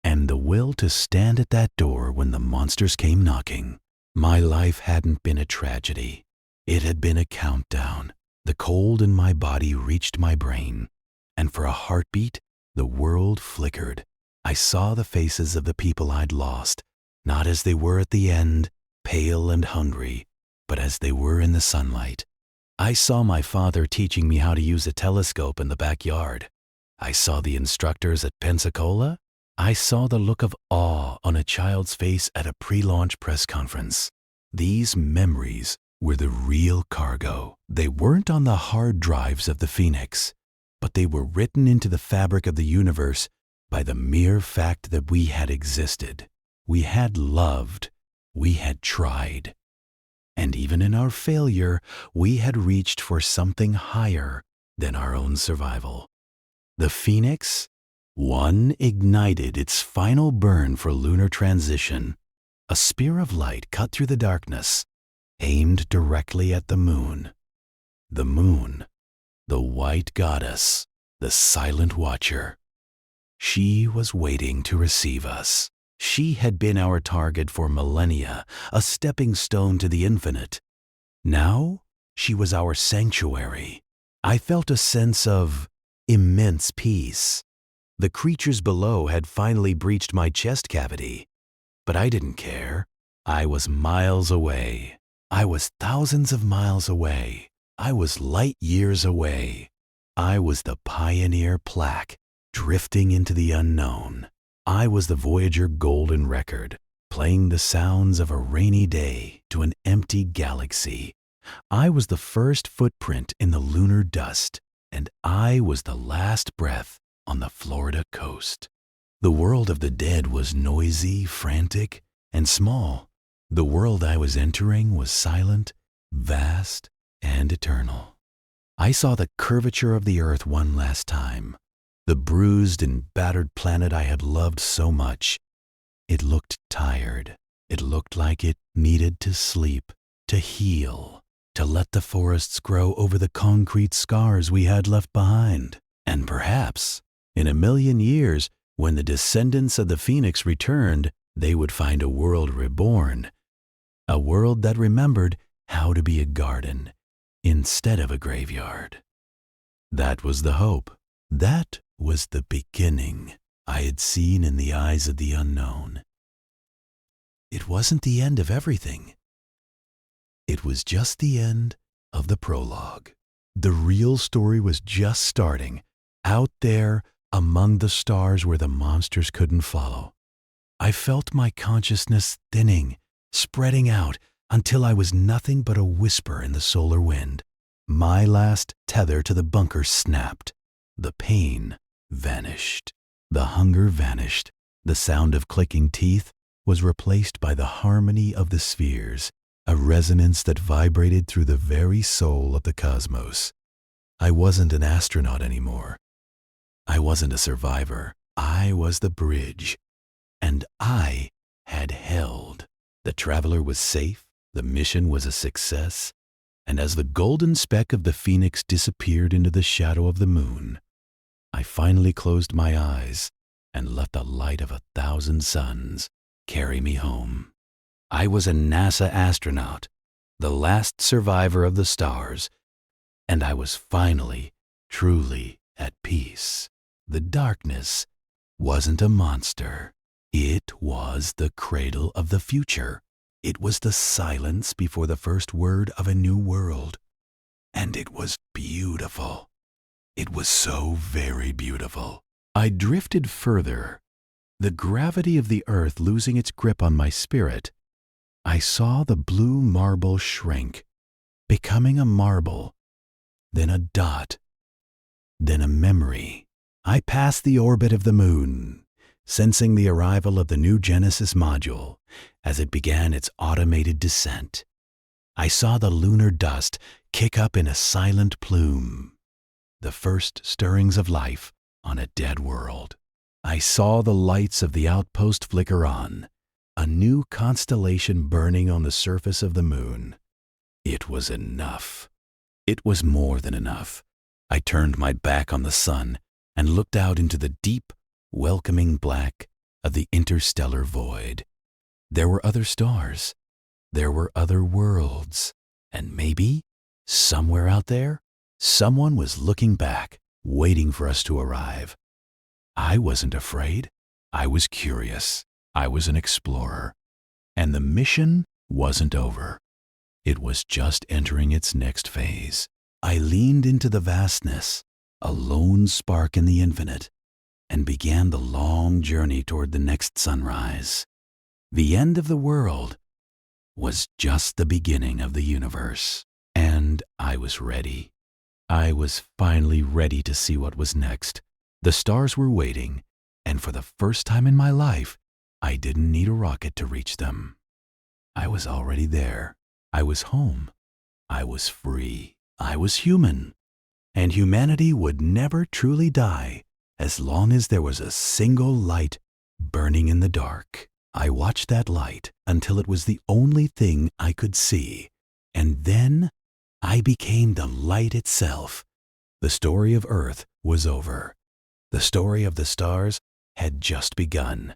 and the will to stand at that door when the monsters came knocking. My life hadn't been a tragedy. It had been a countdown. The cold in my body reached my brain, and for a heartbeat, the world flickered. I saw the faces of the people I'd lost, not as they were at the end, pale and hungry, but as they were in the sunlight. I saw my father teaching me how to use a telescope in the backyard. I saw the instructors at Pensacola. I saw the look of awe on a child's face at a pre-launch press conference. These memories were the real cargo. They weren't on the hard drives of the Phoenix, but they were written into the fabric of the universe by the mere fact that we had existed. We had loved. We had tried. And even in our failure, we had reached for something higher than our own survival. The Phoenix, one ignited its final burn for lunar transition. A spear of light cut through the darkness, aimed directly at the moon. The moon, the white goddess, the silent watcher. She was waiting to receive us. She had been our target for millennia, a stepping stone to the infinite. Now, she was our sanctuary. I felt a sense of immense peace. The creatures below had finally breached my chest cavity. But I didn't care. I was miles away. I was thousands of miles away. I was light years away. I was the pioneer plaque drifting into the unknown. I was the Voyager golden record, playing the sounds of a rainy day to an empty galaxy. I was the first footprint in the lunar dust, and I was the last breath on the Florida coast. The world of the dead was noisy, frantic, and small. The world I was entering was silent, vast, and eternal. I saw the curvature of the Earth one last time. The bruised and battered planet I had loved so much. It looked tired. It looked like it needed to sleep, to heal, to let the forests grow over the concrete scars we had left behind. And perhaps, in 1,000,000 years, when the descendants of the Phoenix returned, they would find a world reborn. A world that remembered how to be a garden instead of a graveyard. That was the hope. That was the beginning I had seen in the eyes of the unknown. It wasn't the end of everything. It was just the end of the prologue. The real story was just starting, out there among the stars where the monsters couldn't follow. I felt my consciousness thinning, spreading out until I was nothing but a whisper in the solar wind. My last tether to the bunker snapped. The pain vanished. The hunger vanished. The sound of clicking teeth was replaced by the harmony of the spheres, a resonance that vibrated through the very soul of the cosmos. I wasn't an astronaut anymore. I wasn't a survivor. I was the bridge. And I had held. The traveler was safe. The mission was a success. And as the golden speck of the Phoenix disappeared into the shadow of the moon, I finally closed my eyes and let the light of 1,000 suns carry me home. I was a NASA astronaut, the last survivor of the stars, and I was finally, truly at peace. The darkness wasn't a monster. It was the cradle of the future. It was the silence before the first word of a new world. And it was beautiful. It was so very beautiful. I drifted further, the gravity of the earth losing its grip on my spirit. I saw the blue marble shrink, becoming a marble, then a dot, then a memory. I passed the orbit of the moon, sensing the arrival of the new Genesis module as it began its automated descent. I saw the lunar dust kick up in a silent plume, the first stirrings of life on a dead world. I saw the lights of the outpost flicker on, a new constellation burning on the surface of the moon. It was enough. It was more than enough. I turned my back on the sun and looked out into the deep, welcoming black of the interstellar void. There were other stars. There were other worlds. And maybe, somewhere out there, someone was looking back, waiting for us to arrive. I wasn't afraid. I was curious. I was an explorer. And the mission wasn't over. It was just entering its next phase. I leaned into the vastness, a lone spark in the infinite, and began the long journey toward the next sunrise. The end of the world was just the beginning of the universe. And I was ready. I was finally ready to see what was next. The stars were waiting, and for the first time in my life, I didn't need a rocket to reach them. I was already there. I was home. I was free. I was human. And humanity would never truly die as long as there was a single light burning in the dark. I watched that light until it was the only thing I could see, and then I became the light itself. The story of Earth was over. The story of the stars had just begun,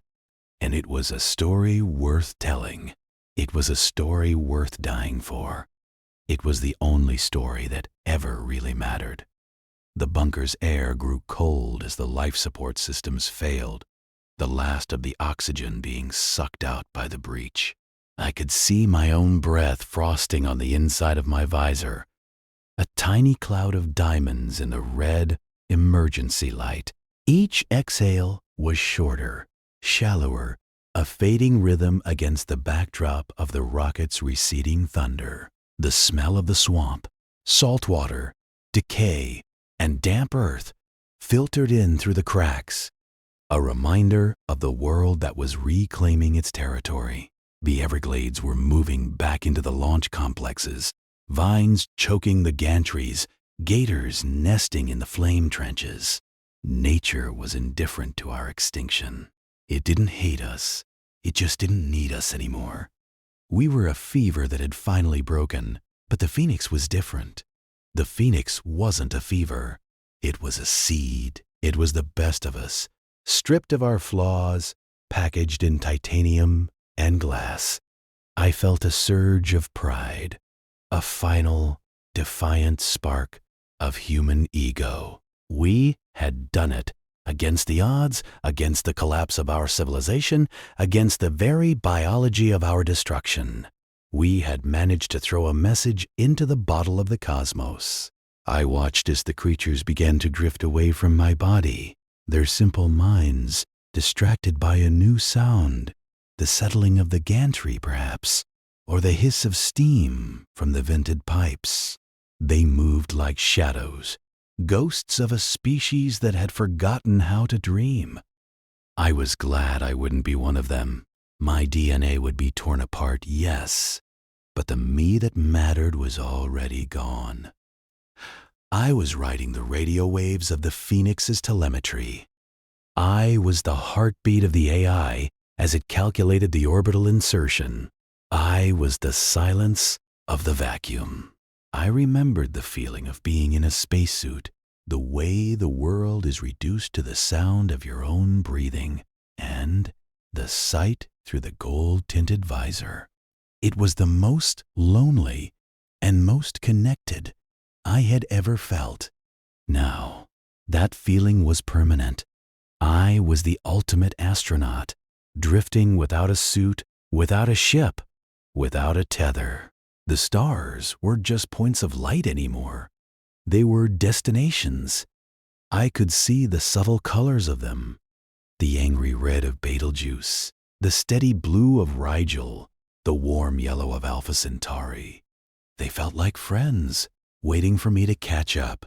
and it was a story worth telling. It was a story worth dying for. It was the only story that ever really mattered. The bunker's air grew cold as the life support systems failed, the last of the oxygen being sucked out by the breach. I could see my own breath frosting on the inside of my visor, a tiny cloud of diamonds in the red emergency light. Each exhale was shorter, shallower, a fading rhythm against the backdrop of the rocket's receding thunder. The smell of the swamp, salt water, decay, and damp earth filtered in through the cracks, a reminder of the world that was reclaiming its territory. The Everglades were moving back into the launch complexes, vines choking the gantries, gators nesting in the flame trenches. Nature was indifferent to our extinction. It didn't hate us. It just didn't need us anymore. We were a fever that had finally broken, but the phoenix was different. The phoenix wasn't a fever. It was a seed. It was the best of us, stripped of our flaws, packaged in titanium and glass. I felt a surge of pride, a final, defiant spark of human ego. We had done it. Against the odds, against the collapse of our civilization, against the very biology of our destruction. We had managed to throw a message into the bottle of the cosmos. I watched as the creatures began to drift away from my body, their simple minds distracted by a new sound, the settling of the gantry perhaps, or the hiss of steam from the vented pipes. They moved like shadows, ghosts of a species that had forgotten how to dream. I was glad I wouldn't be one of them. My DNA would be torn apart, yes, but the me that mattered was already gone. I was riding the radio waves of the Phoenix's telemetry. I was the heartbeat of the AI as it calculated the orbital insertion. I was the silence of the vacuum. I remembered the feeling of being in a spacesuit, the way the world is reduced to the sound of your own breathing, and the sight through the gold-tinted visor. It was the most lonely and most connected I had ever felt. Now, that feeling was permanent. I was the ultimate astronaut, drifting without a suit, without a ship, without a tether. The stars weren't just points of light anymore. They were destinations. I could see the subtle colors of them, the angry red of Betelgeuse, the steady blue of Rigel, the warm yellow of Alpha Centauri. They felt like friends, waiting for me to catch up.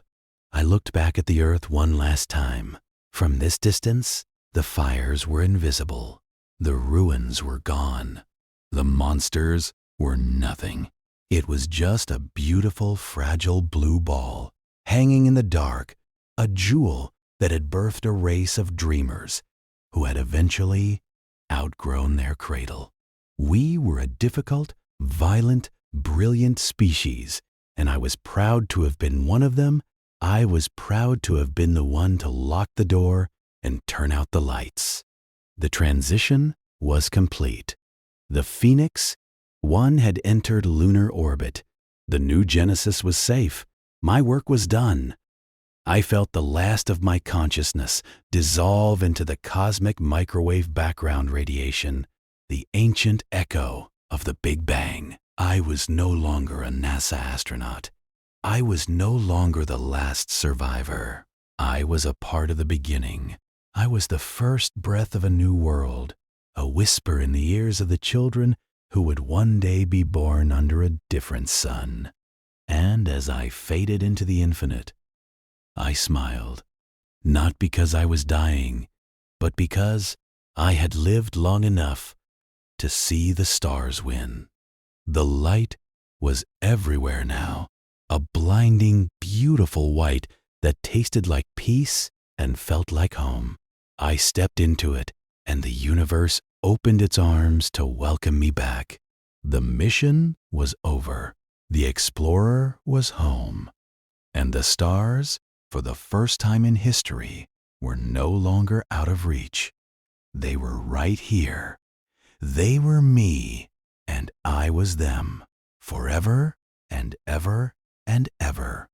I looked back at the Earth one last time. From this distance, the fires were invisible. The ruins were gone. The monsters were nothing. It was just a beautiful, fragile blue ball, hanging in the dark, a jewel that had birthed a race of dreamers who had eventually outgrown their cradle. We were a difficult, violent, brilliant species, and I was proud to have been one of them. I was proud to have been the one to lock the door and turn out the lights. The transition was complete. The Phoenix 1 had entered lunar orbit. The new Genesis was safe. My work was done. I felt the last of my consciousness dissolve into the cosmic microwave background radiation, the ancient echo of the Big Bang. I was no longer a NASA astronaut. I was no longer the last survivor. I was a part of the beginning. I was the first breath of a new world, a whisper in the ears of the children who would one day be born under a different sun. And as I faded into the infinite, I smiled, not because I was dying, but because I had lived long enough to see the stars win. The light was everywhere now, a blinding, beautiful white that tasted like peace and felt like home. I stepped into it, and the universe opened its arms to welcome me back. The mission was over. The explorer was home. And the stars, for the first time in history, were no longer out of reach. They were right here. They were me, and I was them, forever and ever and ever.